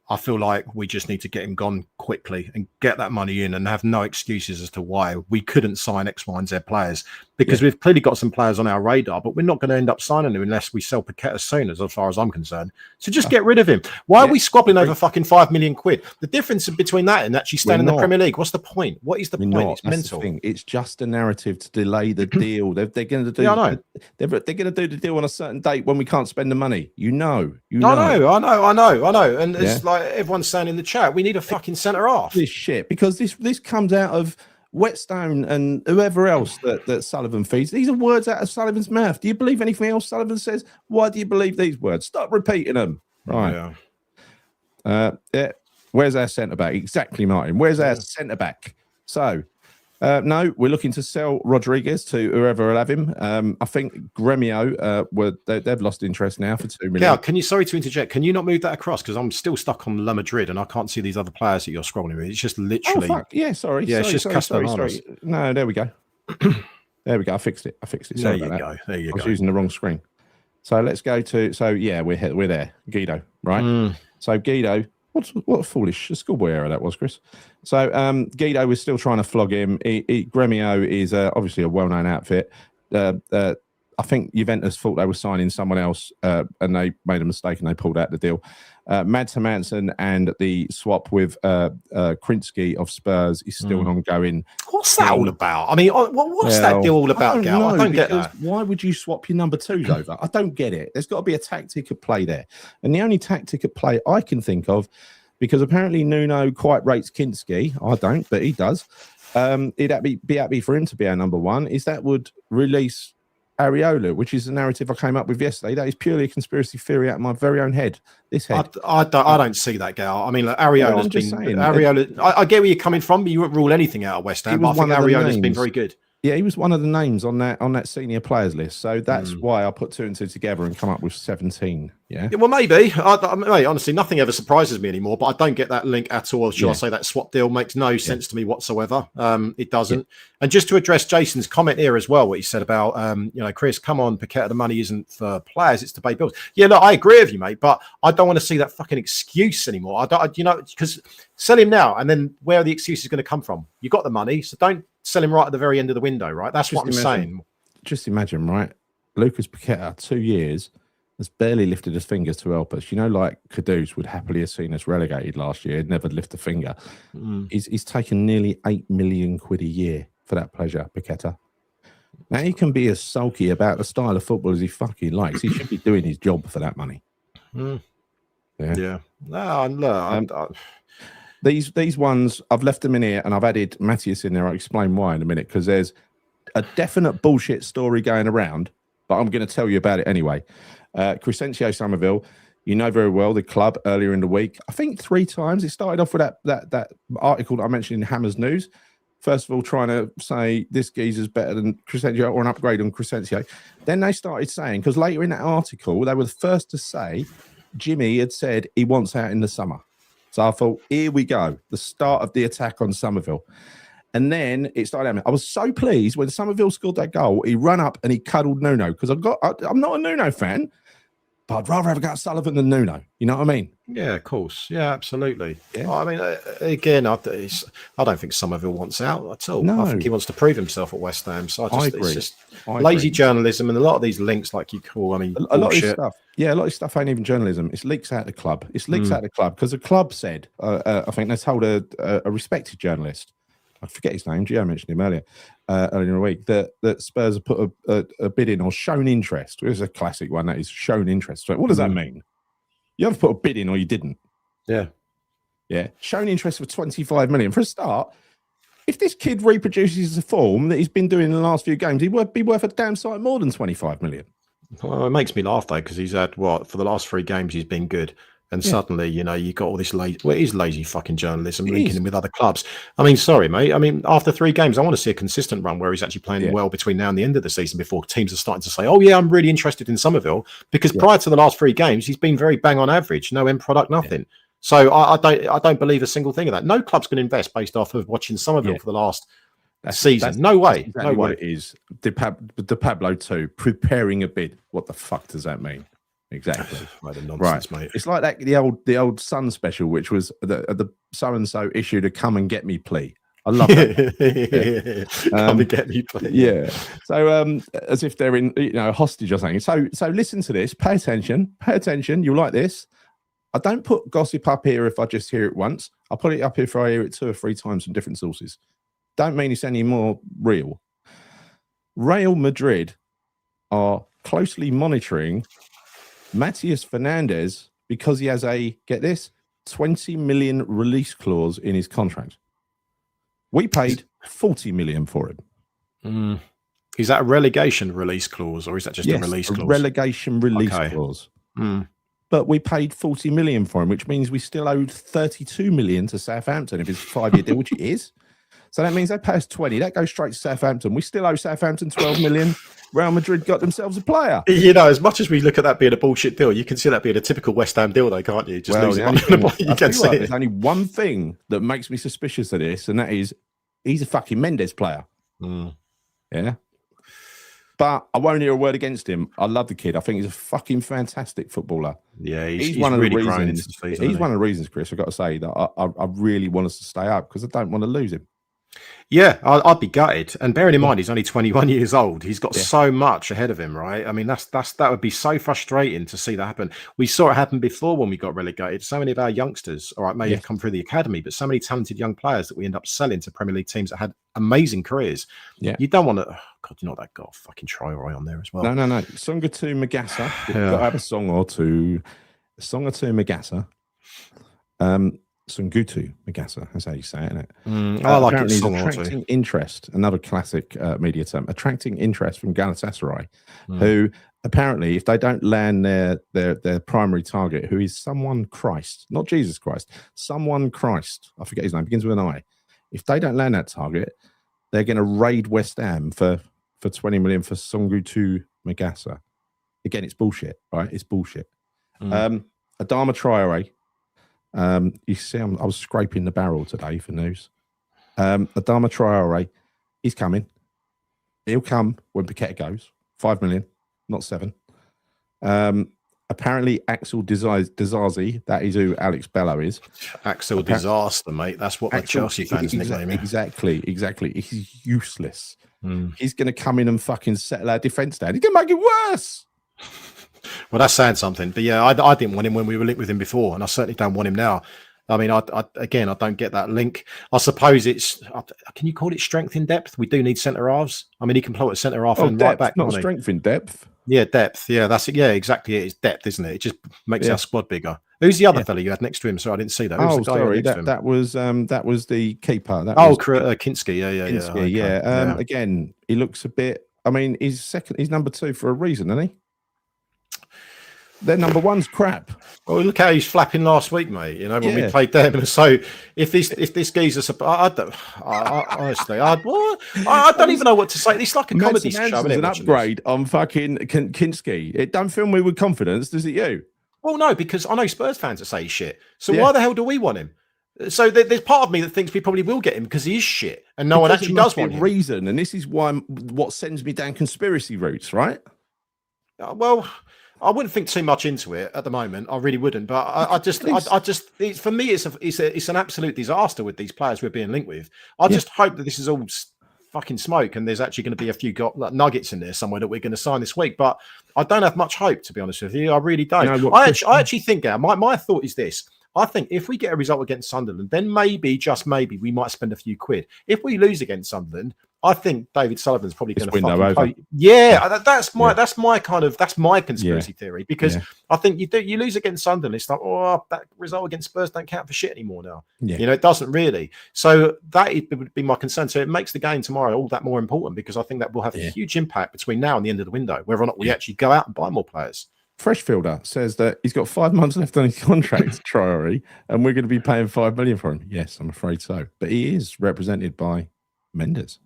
I feel like we just need to get him gone quickly and get that money in and have no excuses as to why we couldn't sign X, Y, and Z players, because we've clearly got some players on our radar, but we're not going to end up signing them unless we sell Paqueta soon, as far as I'm concerned. So just get rid of him. Why are we squabbling over fucking £5 million? The difference between that and actually staying in the Premier League, what's the point? What is the point? It's mental. It's just a narrative to delay the deal. They're going to do. Yeah, I know. They're going to do the deal on a certain date when we can't spend the money. I know. And it's like everyone's saying in the chat, we need a fucking centre half. This shit, because this comes out of Whetstone and whoever else that Sullivan feeds. These are words out of Sullivan's mouth. Do you believe anything else Sullivan says? Why do you believe these words? Stop repeating them. Right. Yeah. Where's our centre back? Exactly, Martin. Where's our centre back? So, no, we're looking to sell Rodriguez to whoever will have him. I think Gremio, they've lost interest now for $2 million. Yeah, sorry to interject. Can you not move that across? Because I'm still stuck on La Madrid and I can't see these other players that you're scrolling with. It's just literally. Oh, fuck. Yeah, sorry. Yeah, it's just sorry. No, there we go. There we go. I fixed it. Sorry about that. There you go. I was using the wrong screen. So let's go to. So yeah, we're there. Guido, right? So Guido. What a foolish schoolboy error that was, Chris. So Guido was still trying to flog him. Gremio is obviously a well-known outfit. I think Juventus thought they were signing someone else, and they made a mistake and they pulled out the deal. Mads Hermansen and the swap with Krinsky of Spurs is still an ongoing. What's that all about? I mean, what's that deal all about, Gal? I don't get that. Why would you swap your number twos over? I don't get it. There's got to be a tactic at play there. And the only tactic at play I can think of, because apparently Nuno quite rates Kinski. I don't, but he does. It'd be happy for him to be our number one. Is that would release Areola, which is the narrative I came up with yesterday. That is purely a conspiracy theory out of my very own head. I don't see that, Gal. I mean, Areola's been. Areola. I get where you're coming from, but you wouldn't rule anything out of West Ham. But I think Areola's been very good. Yeah, he was one of the names on that senior players list. So that's why I put two and two together and come up with 17. Yeah. Well, maybe. Mate, honestly, nothing ever surprises me anymore. But I don't get that link at all. Should I say that swap deal makes no sense to me whatsoever? It doesn't. And just to address Jason's comment here as well, what he said about, Chris, come on, Paqueta, the money isn't for players; it's to pay bills. Yeah, look, I agree with you, mate. But I don't want to see that fucking excuse anymore. Because sell him now, and then where are the excuses going to come from? You got the money, so don't sell him right at the very end of the window, right? That's what I'm saying. Just imagine, right? Lucas Paqueta, 2 years, has barely lifted his fingers to help us. Like Kudus would happily have seen us relegated last year, never lift a finger. He's taken nearly 8 million quid a year for that pleasure, Paqueta. Now, he can be as sulky about the style of football as he fucking likes. He should be doing his job for that money. Yeah. No, These ones, I've left them in here and I've added Matthias in there. I'll explain why in a minute, because there's a definite bullshit story going around, but I'm going to tell you about it anyway. Crescencio Somerville, you know very well the club earlier in the week. I think 3 times. It started off with that article that I mentioned in Hammers News. First of all, trying to say this geezer's better than Crescencio or an upgrade on Crescencio. Then they started saying, because later in that article, they were the first to say Jimmy had said he wants out in the summer. So I thought, here we go, the start of the attack on Somerville. And then it started happening. I was so pleased when Somerville scored that goal, he ran up and he cuddled Nuno, because I'm not a Nuno fan, but I'd rather have a go at Sullivan than Nuno. You know what I mean? Yeah, of course. Yeah, absolutely. Yeah. I mean, again, I don't think Somerville wants out at all. No. I think he wants to prove himself at West Ham. So I agree. It's just lazy journalism, and a lot of these links, like you call, a lot of stuff. Yeah, a lot of stuff ain't even journalism. It's leaks out of the club. It's leaks out of the club because the club said, I think they told a respected journalist, I forget his name, Gio mentioned him earlier in the week, that Spurs have put a bid in or shown interest. It was a classic one, that is shown interest. So what does that mean? You have to put a bid in or you didn't. Yeah. Shown interest for 25 million. For a start, if this kid reproduces the form that he's been doing in the last few games, he would be worth a damn sight more than 25 million. Well, it makes me laugh, though, because he's had, for the last 3 games, he's been good. And suddenly, you know, you got all this lazy, well, it is lazy fucking journalism linking him with other clubs. I mean, sorry, mate. I mean, after 3 games, I want to see a consistent run where he's actually playing well between now and the end of the season before teams are starting to say, oh, yeah, I'm really interested in Somerville. Because prior to the last 3 games, he's been very bang on average, no end product, nothing. So I don't believe a single thing of that. No club's going to invest based off of watching Somerville for the last season. No way. Exactly what it is. De Pablo 2, preparing a bid. What the fuck does that mean? Exactly. Nonsense, mate. It's like that the old Sun special, which was the so and so issued a come and get me plea. I love that. Come and get me plea. Yeah. So as if they're in hostage or something. So listen to this. Pay attention. You'll like this. I don't put gossip up here if I just hear it once. I'll put it up here if I hear it 2 or 3 times from different sources. Don't mean it's any more real. Real Madrid are closely monitoring Matias Fernandez because he has get this, 20 million release clause in his contract. We paid 40 million for him. Is that a relegation release clause or is that just a release clause? A relegation release clause. But we paid 40 million for him, which means we still owed 32 million to Southampton if it's a 5-year deal, which it is. So that means they pay us 20. That goes straight to Southampton. We still owe Southampton 12 million. Real Madrid got themselves a player. You know, as much as we look at that being a bullshit deal, you can see that being a typical West Ham deal, though, can't you? Just losing money. You can see there's only one thing that makes me suspicious of this, and that is he's a fucking Mendes player. Yeah. But I won't hear a word against him. I love the kid. I think he's a fucking fantastic footballer. Yeah, he's one of the reasons. He's one of the reasons, Chris. I've got to say that I really want us to stay up because I don't want to lose him. Yeah, I'd be gutted. And bearing in mind, he's only 21 years old. He's got so much ahead of him, right? I mean, that would be so frustrating to see that happen. We saw it happen before when we got relegated. So many of our youngsters, all right, may have come through the academy, but so many talented young players that we end up selling to Premier League teams that had amazing careers. Yeah, you don't want to. Oh God, you know that got a fucking Traoré on there as well. No. Songatu Magassa. Got to have a song or two. Songatu Magassa. Sungutu Magassa, that's how you say it, isn't it? I like it. Attracting interest, another classic media term, attracting interest from Galatasaray, who apparently, if they don't land their primary target, who is someone Christ, not Jesus Christ, someone Christ, I forget his name, begins with an I. If they don't land that target, they're going to raid West Ham for 20 million for Sungutu Magassa. Again, it's bullshit, right? It's bullshit. Adama Traoré. You see, I was scraping the barrel today for news. Adama Traoré, he's coming. He'll come when Paqueta goes. 5 million, not 7. Apparently, Axel Dizazi, that is who Alex Bello is. Axel Disaster, mate. That's what the Chelsea fans nickname him. Exactly. He's useless. He's going to come in and fucking settle our defence down. He's going to make it worse. Well, that's saying something. But yeah, I didn't want him when we were linked with him before, and I certainly don't want him now. I mean, I don't get that link. I suppose it's, can you call it strength in depth? We do need centre halves. I mean, he can play at centre half and depth, right back. Not strength in depth. Yeah, depth. Yeah, that's it. Yeah, exactly. It's depth, isn't it? It just makes our squad bigger. Who's the other fella you had next to him? So I didn't see that. Oh, sorry, that was the keeper. Kinski. Yeah. Again, he looks a bit. I mean, he's number 2 for a reason, isn't he? Their number 1's crap. Well, look how he's flapping last week, mate. You know, when we played them. So if this geezer, honestly, I don't even know what to say. It's like a comedy show. It's an upgrade on fucking Kinski. It don't fill me with confidence, does it? You? Well, no, because I know Spurs fans that say he's shit. So why the hell do we want him? So there's part of me that thinks we probably will get him because he is shit, and no one actually does want him. Reason, and this is what sends me down conspiracy routes, right? Well, I wouldn't think too much into it at the moment. I really wouldn't. But I just, for me, it's an absolute disaster with these players we're being linked with. I just hope that this is all fucking smoke and there's actually going to be a few nuggets in there somewhere that we're going to sign this week. But I don't have much hope, to be honest with you. I really don't. I actually think, my thought is this. I think if we get a result against Sunderland, then maybe, just maybe, we might spend a few quid. If we lose against Sunderland, I think David Sullivan's probably going to fucking that's my conspiracy theory, because I think you lose against Sunderland, it's like, that result against Spurs don't count for shit anymore now. You know, it doesn't really. So that would be my concern. So it makes the game tomorrow all that more important, because I think that will have a huge impact between now and the end of the window, whether or not we actually go out and buy more players. Freshfielder says that he's got 5 months left on his contract, Traore, and we're going to be paying $5 million for him. Yes, I'm afraid so. But he is represented by Mendes,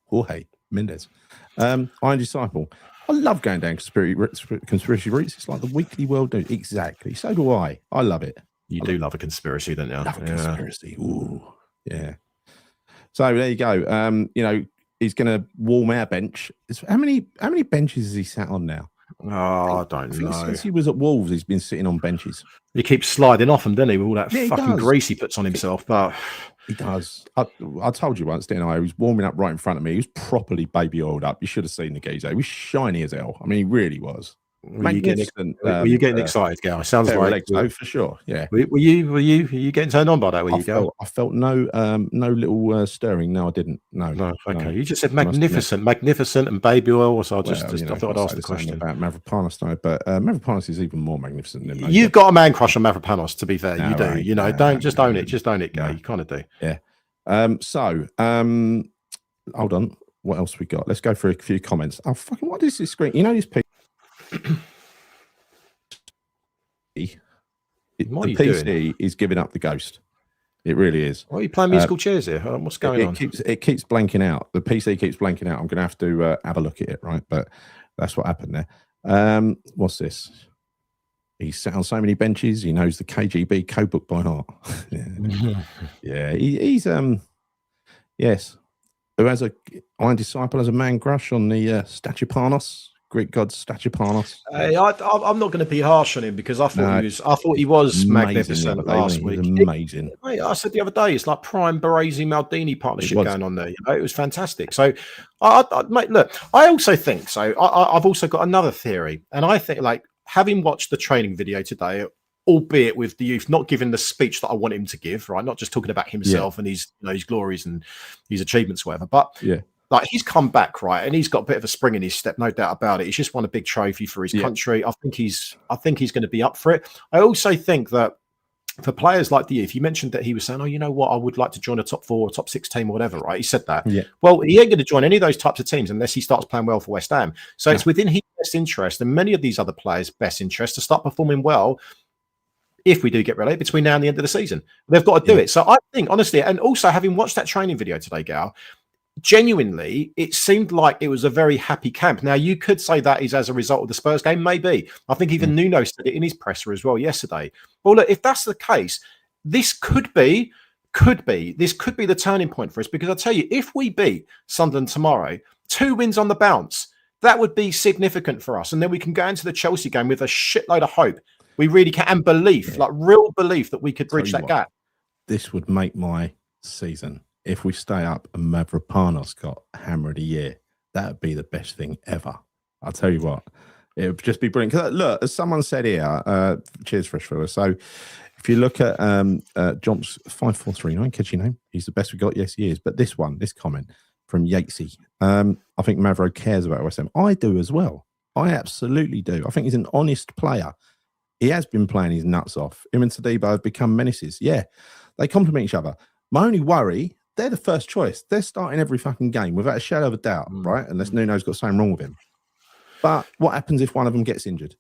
Jorge Mendes. Iron Disciple. I love going down conspiracy routes. It's like the weekly world news. Exactly. So do I. I love it. You do love a conspiracy, don't you? Love a conspiracy. Ooh, yeah. So there you go. He's going to warm our bench. How many benches has he sat on now? Oh, I don't know. Since he was at Wolves, he's been sitting on benches. He keeps sliding off them, doesn't he? With all that fucking grease he puts on himself. But he does. I told you once, didn't I? He was warming up right in front of me. He was properly baby oiled up. You should have seen the geezer. He was shiny as hell. I mean, he really was. Were you getting excited, Gal? It sounds like for sure. Yeah. Were you getting turned on by that? I felt no little stirring. No, I didn't. No. Okay. No. You just said magnificent, and baby oil. So I thought I'd ask the question about Mavropanos, though. But Mavropanos is even more magnificent than you've got a man crush on Mavropanos. To be fair, you do. Right. Don't own it. Just own it, Gal. You kind of do. Yeah. Hold on. What else we got? Let's go through a few comments. Oh, fucking! What is this screen? You know these people. The PC is giving up the ghost. It really is. Why are you playing musical chairs here? What's going on? It keeps blanking out. The PC keeps blanking out. I'm going to have to have a look at it, right? But that's what happened there. What's this? He's sat on so many benches. He knows the KGB code book by heart. He's yes. Who has Iron Disciple as a man crush on the Statupanos? Greek god Statupanos. I'm not going to be harsh on him because I thought he was magnificent last week. Amazing. I said the other day, it's like prime Baresi Maldini partnership going on there. It was fantastic. So, mate, look, I also think so. I've also got another theory, and I think like having watched the training video today, albeit with the youth not giving the speech that I want him to give, right? Not just talking about himself and his glories and his achievements, whatever, but like he's come back, right, and he's got a bit of a spring in his step, no doubt about it. He's just won a big trophy for his country. I think he's going to be up for it. I also think that for players like the youth, you mentioned that he was saying, "Oh, you know what? I would like to join a top 4 or top 6 team or whatever." Right? He said that. Yeah. Well, he ain't going to join any of those types of teams unless he starts playing well for West Ham. So it's within his best interest and many of these other players' best interest to start performing well. If we do get relegated between now and the end of the season, they've got to do it. So I think, honestly, and also having watched that training video today, Gal, genuinely, it seemed like it was a very happy camp. Now, you could say that is as a result of the Spurs game, maybe. I think even Nuno said it in his presser as well yesterday. Well, look, if that's the case, this could be the turning point for us. Because I'll tell you, if we beat Sunderland tomorrow, 2 wins on the bounce, that would be significant for us. And then we can go into the Chelsea game with a shitload of hope. We really can, and belief, like real belief that we could bridge that gap. This would make my season. If we stay up and Mavropanos got hammer of the year, that would be the best thing ever. I'll tell you what, it would just be brilliant. Because look, as someone said here, cheers, Freshfielder. So if you look at John's 5439, catchy name, he's the best we got. Yes, he is. But this comment from Yatesy, I think Mavro cares about West Ham. I do as well. I absolutely do. I think he's an honest player. He has been playing his nuts off. Him and Sadiba have become menaces. Yeah, they complement each other. My only worry, they're the first choice. They're starting every fucking game without a shadow of a doubt, right? Unless Nuno's got something wrong with him. But what happens if one of them gets injured?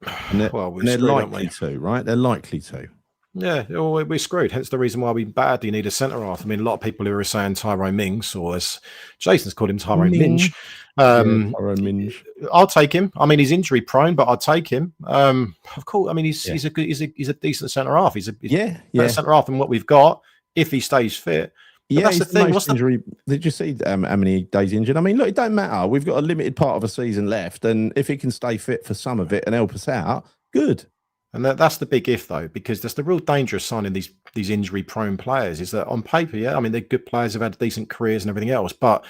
And they're likely to, right? They're likely to. Yeah, we're screwed. Hence the reason why we badly need a centre half. I mean, a lot of people who are saying Tyrone Mings, or as Jason's called him, Tyrone Minge. Tyrone Minge. I'll take him. I mean, he's injury prone, but I'll take him. Of course, I mean, he's a decent centre half. He's better centre half than what we've got if he stays fit. But that's the thing. What's injury? Did you see how many days injured? I mean, look, it don't matter. We've got a limited part of a season left, and if he can stay fit for some of it and help us out, good. And that's the big if, though, because that's the real danger of signing these injury-prone players. Is that on paper, I mean, they're good players, have had decent careers and everything else, but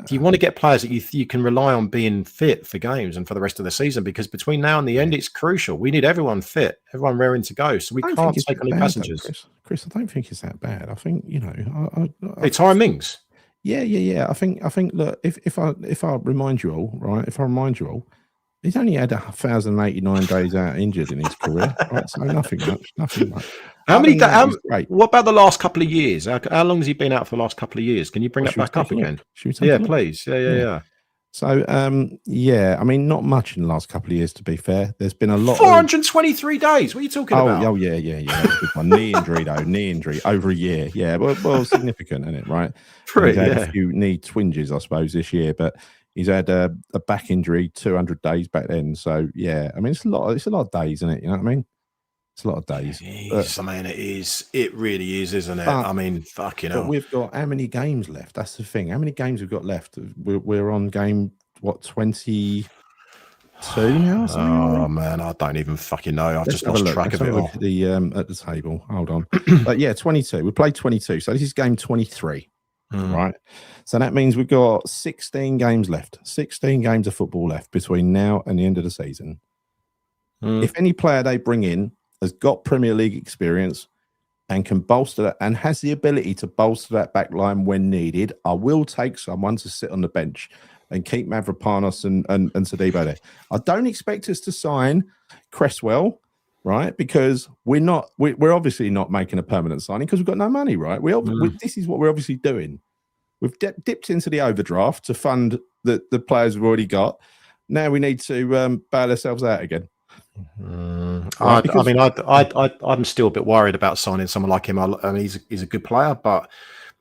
do you want to get players that you can rely on being fit for games and for the rest of the season? Because between now and the end, it's crucial. We need everyone fit, everyone raring to go, so we can't take any passengers. Though, Chris, I don't think it's that bad. I think Hey, Tyrone Mings. Yeah. I think. Look, if I remind you all, right? He's only had 1,089 days out injured in his career, right? So nothing much. What about the last couple of years? How long has he been out for the last couple of years? Can you bring that back up again? Yeah, please. Yeah. So, yeah, I mean, not much in the last couple of years, to be fair. There's been a lot 423 days. What are you talking about? Oh, yeah. That was a good one. Knee injury, though. Knee injury over a year. Yeah, well significant, isn't it, right? He's had a few knee twinges, I suppose, this year, but he's had a back injury 200 days back then. So, yeah, I mean, it's a lot of days, isn't it? You know what I mean? It's a lot of days. I mean, it is. It really is, isn't it? I mean, fucking hell. But we've got how many games left? That's the thing. How many games we've got left? We're on game, what, 22 now? Oh, man, I don't even fucking know. I've just lost track of it all. At the table. Hold on. But yeah, 22. We played 22. So this is game 23. Right. So that means we've got 16 games left. 16 games of football left between now and the end of the season. If any player they bring in has got Premier League experience and can bolster that and has the ability to bolster that back line when needed, I will take someone to sit on the bench and keep Mavropanos and Sadibo there. I don't expect us to sign Cresswell, right? Because we're obviously not making a permanent signing because we've got no money, right? This is what we're obviously doing. We've dipped into the overdraft to fund the players we've already got. Now we need to bail ourselves out again. I'm still a bit worried about signing someone like him. I mean, he's a good player, but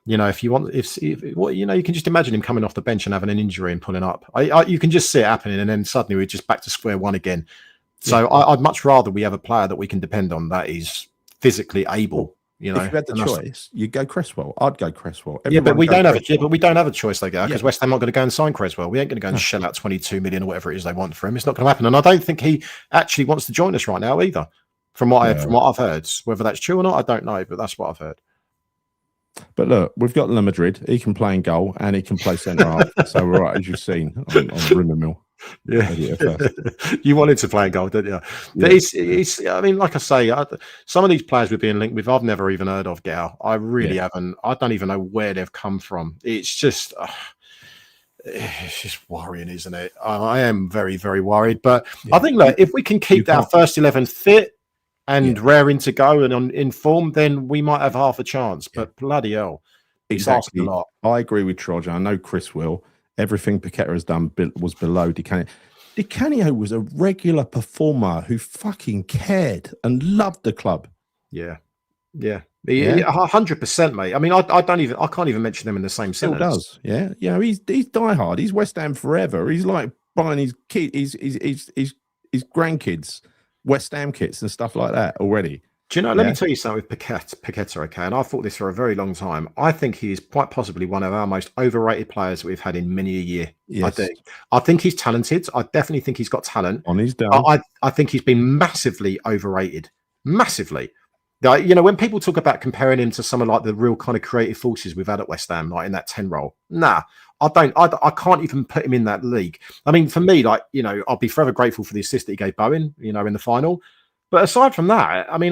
you know, if you want, you can just imagine him coming off the bench and having an injury and pulling up. You can just see it happening, and then suddenly we're just back to square one again. So I'd much rather we have a player that we can depend on that is physically able. You know, if you had the choice, you'd go Cresswell. I'd go Cresswell. But we don't have a choice, though, because West Ham not going to go and sign Cresswell. We ain't going to go and shell out 22 million or whatever it is they want for him. It's not going to happen, and I don't think he actually wants to join us right now either. From what I've heard, whether that's true or not, I don't know, but that's what I've heard. But look, we've got La Madrid. He can play in goal and he can play centre half. So we're right, as you've seen on Rumour Mill. Yeah, you wanted to play in goal, didn't you? Yeah. It's. I mean, like I say, some of these players we're being linked with, I've never even heard of. Gal, I really haven't. I don't even know where they've come from. It's just worrying, isn't it? I am very, very worried. But I think, look, if we can keep our first 11 fit and raring to go and in form, then we might have half a chance. But bloody hell, exactly. A lot. I agree with Trojan. I know Chris will. Everything Paqueta has done was below Di Canio. Di Canio was a regular performer who fucking cared and loved the club. Yeah. 100%, mate. I mean, I can't even mention them in the same sentence. Still does, yeah. You know, he's diehard. He's West Ham forever. He's like buying his his grandkids West Ham kits and stuff like that already. Do you know, let me tell you something with Paqueta, okay? And I've thought this for a very long time. I think he is quite possibly one of our most overrated players that we've had in many a year. Yes. I think he's talented. I definitely think he's got talent. On his down. I think he's been massively overrated. Massively. You know, when people talk about comparing him to some of like the real kind of creative forces we've had at West Ham, like in that 10 role, I can't even put him in that league. I mean, for me, like, you know, I'll be forever grateful for the assist that he gave Bowen, you know, in the final. But aside from that, I mean,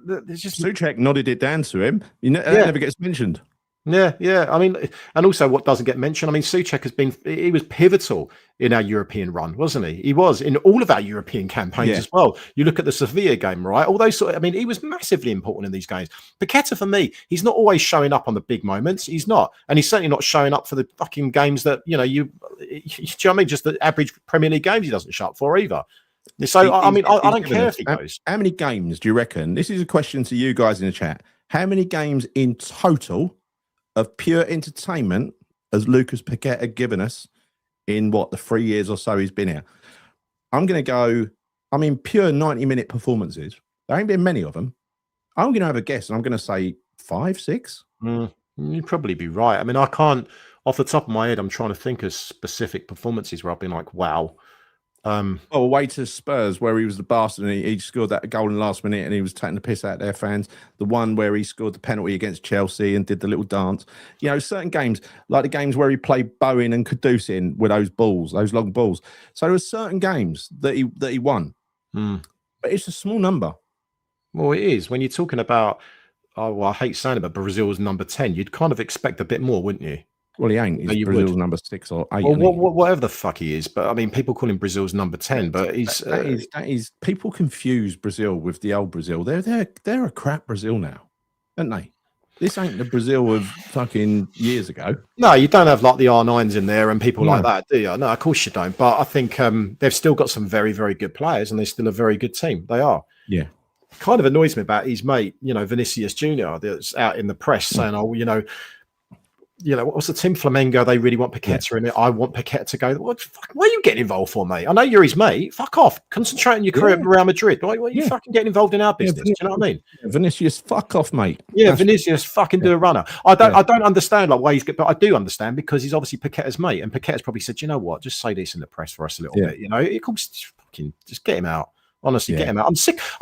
there's just Souček nodded it down to him. That never gets mentioned. Yeah. I mean, and also what doesn't get mentioned. I mean, Souček he was pivotal in our European run, wasn't he? He was in all of our European campaigns as well. You look at the Sevilla game, right? All those I mean, he was massively important in these games. Paqueta, for me, he's not always showing up on the big moments. He's not, and he's certainly not showing up for the fucking games that do you know what I mean? Just the average Premier League games he doesn't show up for either. So, I mean, I don't care if he goes. How many games do you reckon? This is a question to you guys in the chat. How many games in total of pure entertainment has Lucas Paqueta given us in the 3 years or so he's been here? I'm going to go, pure 90-minute performances. There ain't been many of them. I'm going to have a guess, and I'm going to say 5, 6. You'd probably be right. I mean, I can't, off the top of my head, I'm trying to think of specific performances where I've been like, wow. Away to Spurs, where he was the bastard and he scored that goal in the last minute and he was taking the piss out of their fans. The one where he scored the penalty against Chelsea and did the little dance. You know, certain games, like the games where he played Bowen and Kudus in with those long balls. So there were certain games that he won. But it's a small number. Well, it is. When you're talking about, I hate saying it, but Brazil's number 10, you'd kind of expect a bit more, wouldn't you? Well, he ain't. He's Brazil's number 6 or 8. Well, whatever the fuck he is, but I mean, people call him Brazil's number 10. But that is people confuse Brazil with the old Brazil. They're a crap Brazil now, aren't they? This ain't the Brazil of fucking years ago. No, you don't have like the R9s in there and people like that, do you? No, of course you don't. But I think they've still got some very, very good players and they're still a very good team. They are. Yeah. Kind of annoys me about his mate, Vinicius Jr. that's out in the press saying, what was the Tim Flamengo? They really want Paqueta in it. I want Paqueta to go. What are you getting involved for, mate? I know you're his mate. Fuck off. Concentrate on your career at Real Madrid. Why are you fucking getting involved in our business? Do you know what I mean? Vinicius, fuck off, mate. Yeah, Vinicius, fucking do a runner. I don't understand why he's good, but I do understand because he's obviously Paqueta's mate, and Paqueta's probably said, you know what, just say this in the press for us a little bit. Just get him out. Honestly, get him out. I'm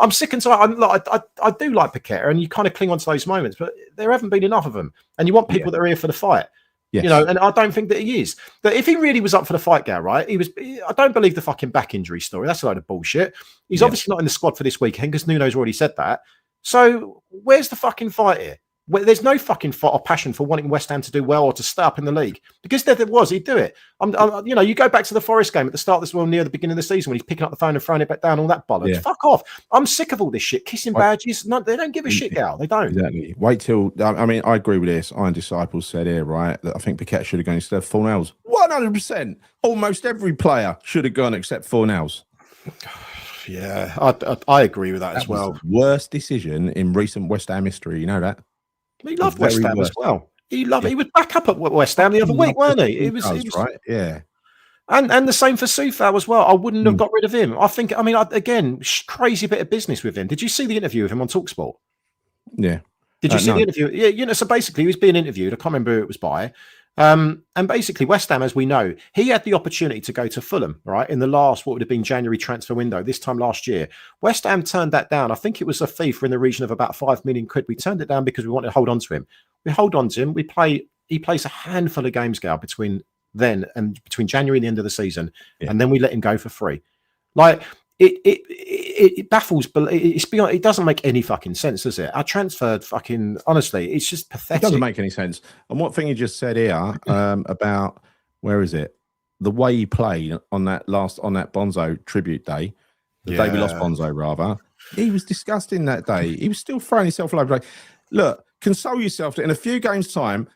sick and tired. I do like Paqueta, and you kind of cling on to those moments, but there haven't been enough of them. And you want people that are here for the fight. Yes. And I don't think that he is. That if he really was up for the fight, Gal, right? I don't believe the fucking back injury story. That's a load of bullshit. He's obviously not in the squad for this weekend because Nuno's already said that. So where's the fucking fight here? There's no fucking fight or passion for wanting West Ham to do well or to stay up in the league. Because if there was, he'd do it. You go back to the Forest game at the start of this one near the beginning of the season when he's picking up the phone and throwing it back down, all that bollocks. Yeah. Fuck off. I'm sick of all this shit. Kissing badges. No, they don't give a shit, Gal. They don't. Exactly. Wait till, I agree with this. Iron Disciples said here, right, that I think Paqueta should have gone instead of Fornals. 100%. Almost every player should have gone except Fornals. Yeah, I agree with that as well. Was the worst decision in recent West Ham history. You know that? He loved West Ham as well. He was back up at West Ham the other week, weren't he? He was right. Yeah. And the same for Soufal as well. I wouldn't have got rid of him. Again, crazy bit of business with him. Did you see the interview with him on TalkSport? Yeah. Did you see the interview? Yeah, so basically he was being interviewed. I can't remember who it was by. And basically West Ham, as we know, he had the opportunity to go to Fulham, right, in the last, what would have been January transfer window, this time last year. West Ham turned that down. I think it was a fee for in the region of about 5 million quid. We turned it down because we wanted to hold on to him. We hold on to him. He plays a handful of games, Gal, between then and between January and the end of the season. Yeah. And then we let him go for free. Like, it baffles, but it's beyond. It doesn't make any fucking sense, does it? I transferred fucking. Honestly, it's just pathetic. It doesn't make any sense. And what thing you just said here about where is it? The way he played on that Bonzo tribute day, the day we lost Bonzo, rather. He was disgusting that day. He was still throwing himself all over. Like, look, console yourself that in a few games' time,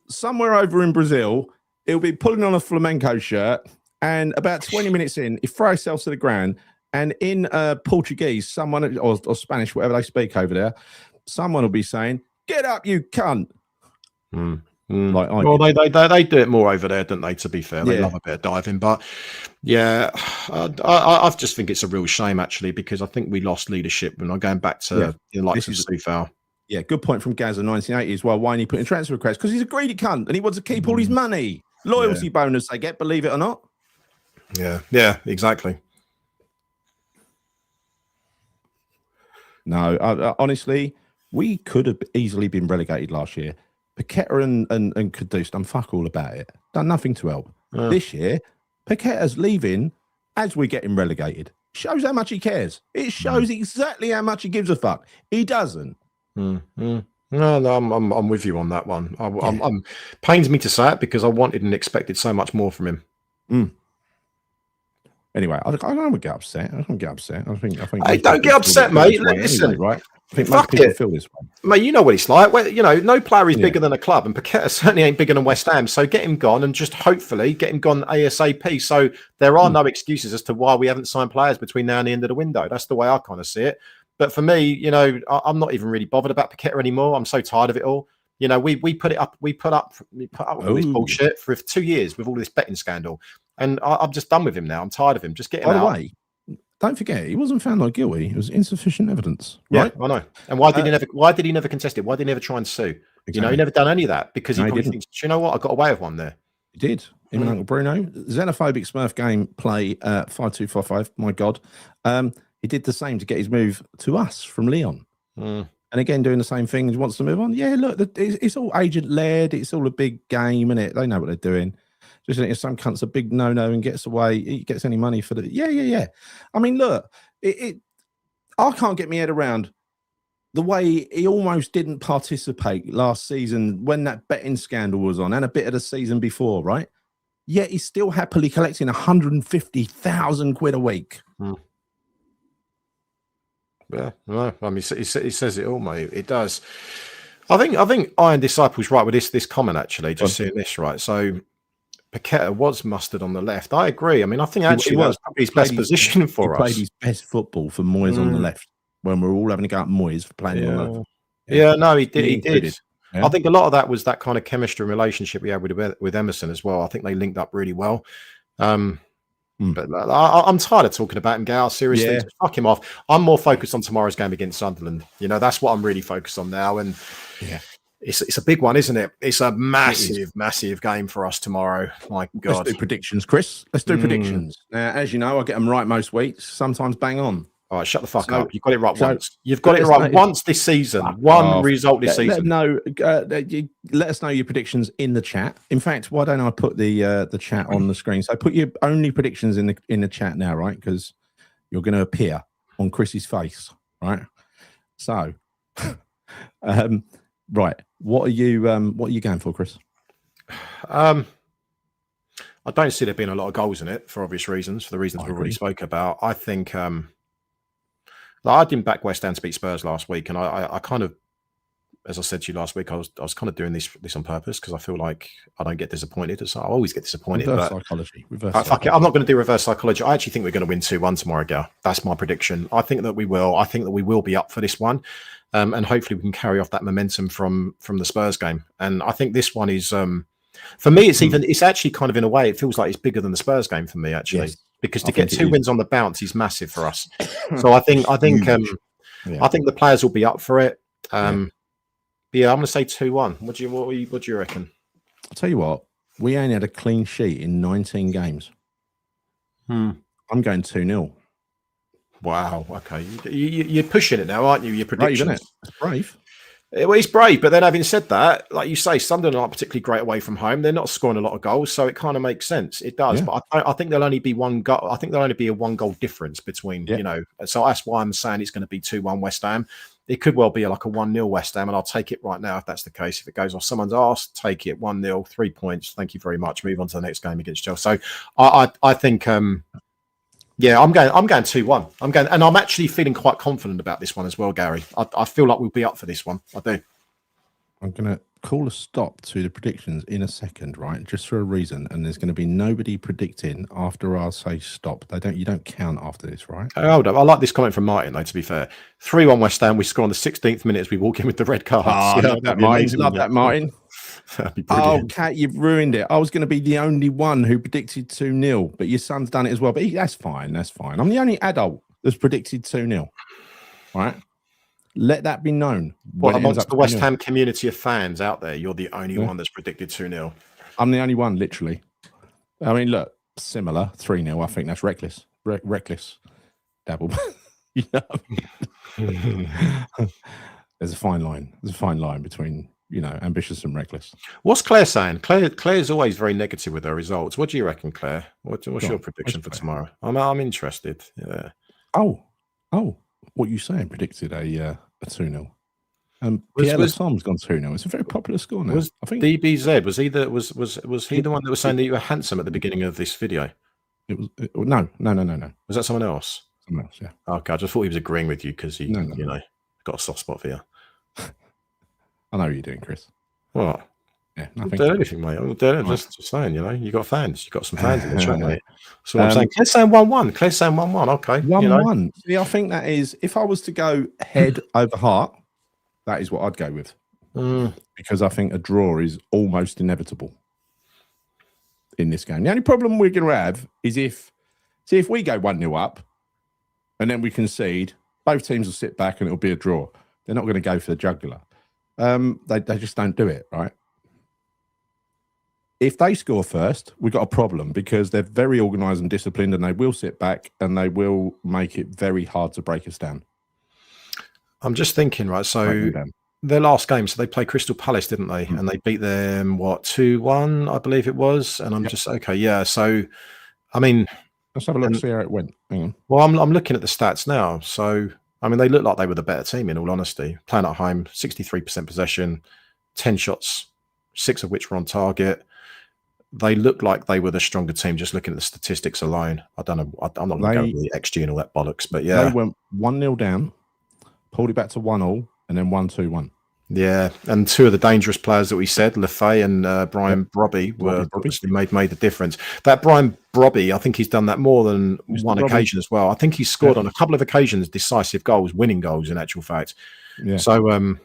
somewhere over in Brazil, he'll be pulling on a flamenco shirt, and about 20 minutes in, he throws himself to the ground. And in Portuguese, someone or Spanish, whatever they speak over there, someone will be saying, "Get up, you cunt." They do it more over there, don't they? To be fair, they love a bit of diving, but I just think it's a real shame actually because I think we lost leadership when I'm going back to the likes of Soufal. Yeah, good point from Gaz in 1980 as well. Why didn't he put in transfer requests? Because he's a greedy cunt and he wants to keep all his money, loyalty bonus they get, believe it or not. Yeah, exactly. No, honestly, we could have easily been relegated last year. Paqueta and Kudus done fuck all about it. Done nothing to help. This year, Paqueta's leaving as we're getting relegated. Shows how much he cares. It shows exactly how much he gives a fuck. He doesn't. No, I'm with you on that one. I'm pains me to say it because I wanted and expected so much more from him. Anyway, I don't get upset. I don't get upset. I think. Hey, don't get upset, mate. Listen, anyway, right? I think most people feel this way. Mate, you know what it's like. Well, no player is bigger than a club, and Paqueta certainly ain't bigger than West Ham. So get him gone, and just hopefully get him gone ASAP. So there are no excuses as to why we haven't signed players between now and the end of the window. That's the way I kind of see it. But for me, I'm not even really bothered about Paqueta anymore. I'm so tired of it all. We put up with all this bullshit for 2 years with all this betting scandal. And I'm just done with him now. I'm tired of him. Just get him out. By the way, don't forget, he wasn't found not guilty. It was insufficient evidence. Right? Yeah, I know. And why did he never contest it? Why did he never try and sue? Exactly. He never done any of that because he probably thinks, you know what, I got away with one there. He did. Him and Uncle Bruno. Xenophobic Smurf game play 5255. My God. He did the same to get his move to us from Leon. And again, doing the same thing. He wants to move on. Yeah, look, it's all agent-led. It's all a big game, isn't it? They know what they're doing. Just if some cunt's a big no-no and gets away, he gets any money for the... Yeah. I mean, look, I can't get my head around the way he almost didn't participate last season when that betting scandal was on and a bit of the season before, right? Yet he's still happily collecting 150,000 quid a week. Yeah, no, I mean, he says it all, mate. It does. I think Iron Disciple's right with this comment, actually, just seeing this, right? So Paqueta was mustard on the left. I agree. I mean, I think actually that was probably his best position for us. He played his best football for Moyes on the left when we're all having to go at Moyes for playing on the left. Yeah, no, he did. He did. Yeah. I think a lot of that was that kind of chemistry and relationship we had with Emerson as well. I think they linked up really well. But I'm tired of talking about him, Gal. Seriously, just fuck him off. I'm more focused on tomorrow's game against Sunderland. You know, that's what I'm really focused on now. And it's a big one, isn't it? It's a massive game for us tomorrow. My God. Let's do predictions, Chris. Let's do predictions. Now, as you know, I get them right most weeks, sometimes bang on. All right, shut the fuck up. You've got it right once. You've got it right once this season. One result this season. Let us know your predictions in the chat. In fact, why don't I put the chat on the screen? So put your only predictions in the chat now, right? Because you're going to appear on Chris's face, right? So, right. What are you going for, Chris? I don't see there being a lot of goals in it for obvious reasons, for the reasons we already spoke about. I think I didn't back West Ham to beat Spurs last week, and I kind of, as I said to you last week, I was kind of doing this on purpose because I feel like I don't get disappointed. So I always get disappointed. Reverse psychology. Fuck it. I'm not going to do reverse psychology. I actually think we're going to win 2-1 tomorrow, Gal. That's my prediction. I think that we will. I think that we will be up for this one, and hopefully we can carry off that momentum from the Spurs game. And I think this one is, for me, it's actually kind of, in a way, it feels like it's bigger than the Spurs game for me, actually. Yes. Because to get 2 wins on the bounce is massive for us. So I think the players will be up for it. I'm going to say 2-1. What do you reckon? I'll tell you what, we only had a clean sheet in 19 games. I'm going 2-0. Wow. Okay, you're pushing it now, aren't you? Your predictions. Brave, isn't it? It's brave. Well, he's brave, but then having said that, like you say, Sunderland aren't particularly great away from home. They're not scoring a lot of goals, so it kind of makes sense. It does, but I think there'll only be one goal. I think there'll only be a 1 goal difference between, you know. So that's why I'm saying it's going to be 2-1 West Ham. It could well be like a 1-0 West Ham, and I'll take it right now if that's the case. If it goes off someone's arse, take it 1-0, 3 points. Thank you very much. Move on to the next game against Chelsea. So I think. Yeah, I'm going 2-1. And I'm actually feeling quite confident about this one as well, Gary. I feel like we'll be up for this one. I do. I'm going to call a stop to the predictions in a second, right? Just for a reason. And there's going to be nobody predicting after I say stop. You don't count after this, right? Hold up. I like this comment from Martin, though, to be fair. 3-1 West Ham. We score on the 16th minute as we walk in with the red cards. Love that, Martin. That'd be brilliant. Oh, Kat, you've ruined it. I was going to be the only one who predicted 2-0, but your son's done it as well. But that's fine. That's fine. I'm the only adult that's predicted 2-0. Right? Let that be known. Well, amongst the West Ham community of fans out there, you're the only one that's predicted 2-0. I'm the only one, literally. I mean, look, similar 3-0. I think that's reckless. Reckless. Dabble. You know what I mean? There's a fine line. There's a fine line between, ambitious and reckless. What's Claire saying? Claire's always very negative with her results. What do you reckon, Claire? What's your prediction for tomorrow? I'm interested. Yeah. Oh, what you saying? Predicted a 2-0. Pierre Lassom's gone 2-0. It's a very popular score now. I think DBZ was he the one that was saying that you were handsome at the beginning of this video? It was no. Was that someone else? Someone else, yeah. Okay, I just thought he was agreeing with you because he, got a soft spot for you. I know what you're doing, Chris. What? Yeah, I'm doing anything, mate. I'm doing just saying, you got fans. You got some fans in the chat, mate. So I'm saying, Claire's saying 1-1. Claire's saying 1-1. Okay. 1-1. See, I think that is, if I was to go head over heart, that is what I'd go with. Because I think a draw is almost inevitable in this game. The only problem we're going to have is if we go 1-0 up and then we concede, both teams will sit back and it'll be a draw. They're not going to go for the jugular. They just don't do it, right? If they score first, we've got a problem because they're very organised and disciplined and they will sit back and they will make it very hard to break us down. I'm just thinking, right, so their last game, so they played Crystal Palace, didn't they? And they beat them, 2-1, I believe it was. And I'm just, okay, yeah. So, I mean... Let's have a look and see how it went. Hang on. Well, I'm looking at the stats now. So, I mean, they look like they were the better team, in all honesty. Playing at home, 63% possession, 10 shots, 6 of which were on target. They look like they were the stronger team, just looking at the statistics alone. I don't know. I'm not going to go with the XG and all that bollocks, but yeah. They went 1-0 down, pulled it back to 1-1, and then 1-2-1. Yeah, and two of the dangerous players that we said, Lefay and Brian Brobby, obviously made the difference. That Brian Brobby, I think he's done that more than one occasion as well. I think he's scored on a couple of occasions decisive goals, winning goals in actual fact. Yeah. So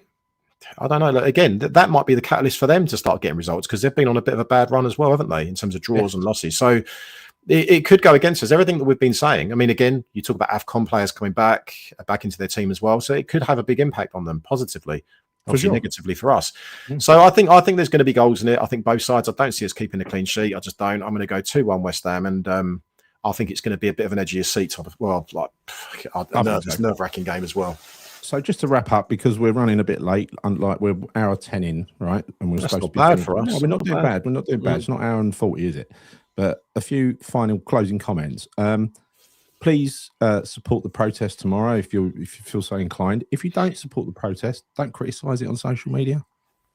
I don't know. Again, that might be the catalyst for them to start getting results because they've been on a bit of a bad run as well, haven't they, in terms of draws and losses. So it could go against us. Everything that we've been saying. I mean, again, you talk about AFCON players coming back into their team as well. So it could have a big impact on them positively. Obviously negatively for us. So I think there's going to be goals in it. I think both sides. I don't see us keeping a clean sheet. I just don't. I'm going to go 2-1 West Ham, and I think it's going to be a bit of an edge of your seat. It's nerve-wracking game as well. So just to wrap up, because we're running a bit late, unlike we're hour 10 in, right? And we're That's supposed not to be bad for us. No, we're not doing bad. We're not doing bad. It's not hour and 40, is it? But a few final closing comments. Please support the protest tomorrow if you feel so inclined. If you don't support the protest, don't criticise it on social media,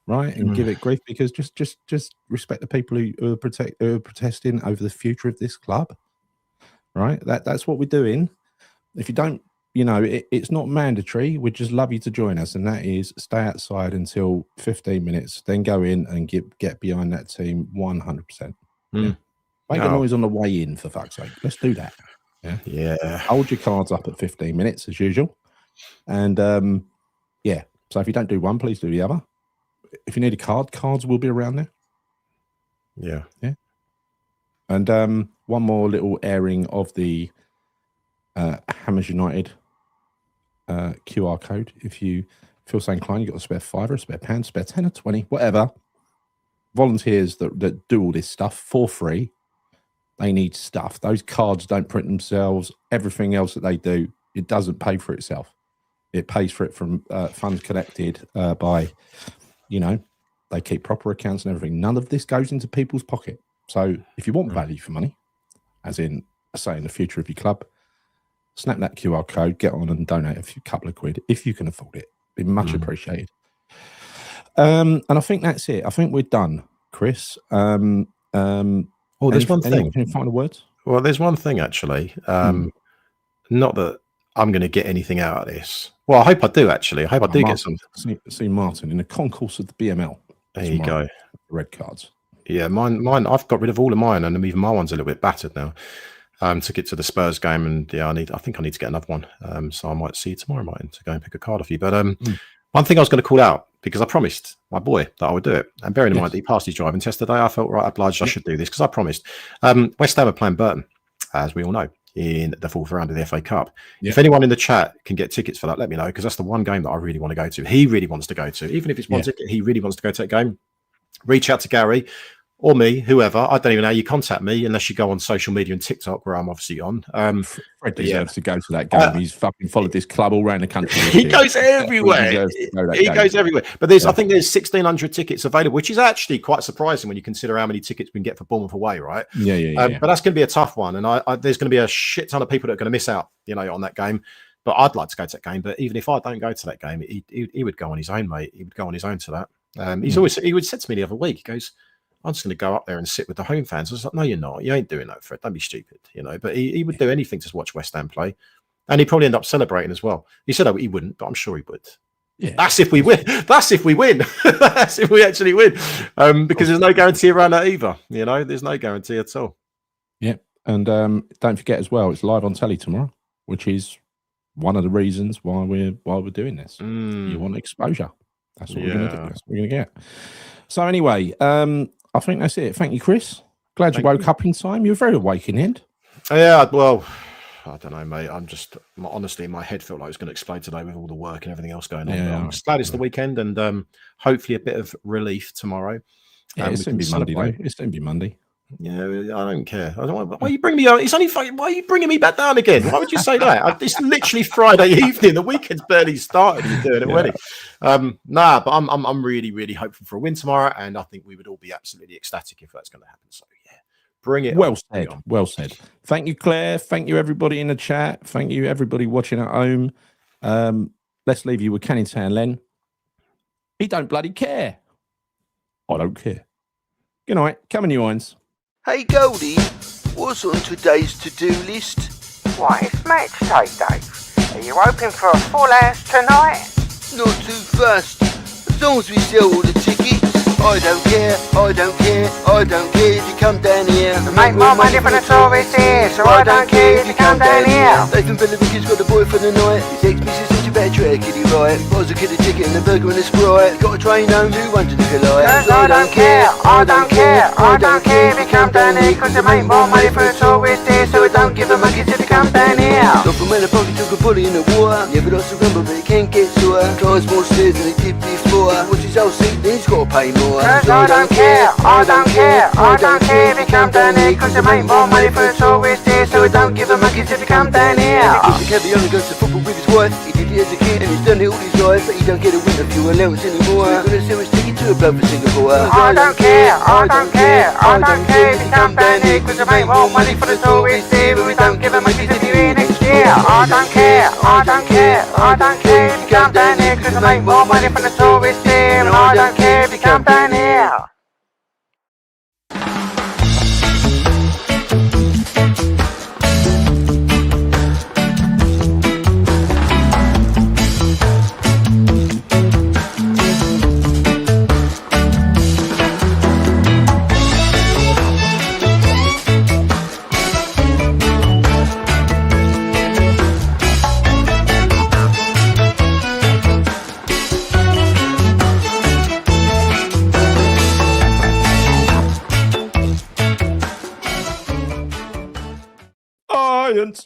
right? And give it grief, because just respect the people who are protesting over the future of this club, right? That's what we're doing. If you don't, it's not mandatory. We'd just love you to join us, and that is stay outside until 15 minutes, then go in and get behind that team 100%. Yeah. Make a noise on the way in, for fuck's sake. Let's do that. Yeah. Hold your cards up at 15 minutes as usual. And so if you don't do one, please do the other. If you need a card, cards will be around there. Yeah. And one more little airing of the Hammers United QR code. If you feel so inclined, you've got a spare £5, a spare £1, spare 10 or 20, whatever. Volunteers that do all this stuff for free. They need stuff. Those cards don't print themselves. Everything else that they do, it doesn't pay for itself. It pays for it from funds collected by, they keep proper accounts and everything. None of this goes into people's pocket. So if you want value for money, as in, say, in the future of your club, snap that QR code, get on and donate a couple of quid if you can afford it. Be much appreciated. And I think that's it. I think we're done, Chris. There's one thing. Any final words? Well, there's one thing actually. Not that I'm going to get anything out of this. Well, I hope I do actually. I hope I do get some. See Martin in the concourse of the BML. There you go. Red cards. Yeah, mine. I've got rid of all of mine, and even my one's a little bit battered now. Took it to the Spurs game, and I think I need to get another one. So I might see you tomorrow, Martin, to go and pick a card off you. But one thing I was going to call out, because I promised my boy that I would do it. And bearing in mind that he passed his driving test today, I felt obliged I should do this because I promised. West Ham are playing Burton, as we all know, in the fourth round of the FA Cup. If anyone in the chat can get tickets for that, let me know, because that's the one game that I really want to go to. He really wants to go to. Even if it's one ticket, he really wants to go to that game. Reach out to Gary or me, whoever. I don't even know how you contact me unless you go on social media and TikTok, where I'm obviously on. Fred deserves to go to that game. He's fucking followed this club all around the country. He goes everywhere. He goes everywhere. But I think there's 1,600 tickets available, which is actually quite surprising when you consider how many tickets we can get for Bournemouth away, right? Yeah. But that's going to be a tough one, and there's going to be a shit ton of people that are going to miss out, on that game. But I'd like to go to that game. But even if I don't go to that game, he would go on his own, mate. He would go on his own to that. He would said to me the other week, he goes, I'm just going to go up there and sit with the home fans. I was like, no, you're not. You ain't doing that, Fred. Don't be stupid, But he would do anything to watch West Ham play. And he'd probably end up celebrating as well. He said he wouldn't, but I'm sure he would. Yeah. That's if we win. That's if we win. That's if we actually win. Because there's no guarantee around that either. There's no guarantee at all. Yeah. And don't forget as well, it's live on telly tomorrow, which is one of the reasons why we're doing this. You want exposure. That's what we're going to do. That's what we're going to get. So anyway, I think that's it. Thank you, Chris. Glad you woke up in time. You're very awake in the end. Yeah, well, I don't know, mate. I'm just, honestly, my head felt like it was going to explode today with all the work and everything else going on. Yeah, I'm just glad it's the weekend and hopefully a bit of relief tomorrow. Yeah, it's going to be Monday, though. It's going to be Monday. Yeah, I don't care. Why are you bringing me? It's only. Why are you bringing me back down again? Why would you say that? It's literally Friday evening. The weekend's barely started. You're doing it already. But I'm really, really hopeful for a win tomorrow, and I think we would all be absolutely ecstatic if that's going to happen. So yeah, bring it. Well said. Well said. Thank you, Claire. Thank you, everybody in the chat. Thank you, everybody watching at home. Let's leave you with Canning Town Len. He don't bloody care. I don't care. Good night. Come on, you irons. Hey Goldie, what's on today's to-do list? Why, it's match day, Dave. Are you hoping for a full house tonight? Not too fast. long as we sell all the tickets. I don't care, I don't care, I don't care if you come down here. Make more money from the tourists here, so I don't care if you come down here. Nathan Bellevicky's got a boy for the night. His ex-missus said you better treat a kiddie right. He buys a kid a ticket and a burger and a Sprite. Got a train home, 200 Nicolai. Cause I don't care, I don't care, I don't care if you come down here. Cause you make more money for the tourists here, so I don't give a monkeys if you come down here. Not from when a pocket took a bully in the water. Never lost a rumble but he can't get sore. Climbs more stairs than he did before. What's his old seat, then he's got to pay more. Cause I don't care, I don't care, I don't care if you come down here. Cause you make more money for the tourists here, so I don't give a monkeys if you come down here. The cabbie only goes to football with his wife. He did it as a kid and he's done it all his life. But he don't get a winter fuel allowance anymore. So he's gonna sell his ticket to a bloke for Singapore. I don't care, I don't care, I don't care if you come down here. Cause you make more money for the tourists here, but we don't give a monkeys if you're here next year. I don't care, I don't care, I don't care if you come down here. Cause you make more money for the tourists here, and I don't care if you come down here.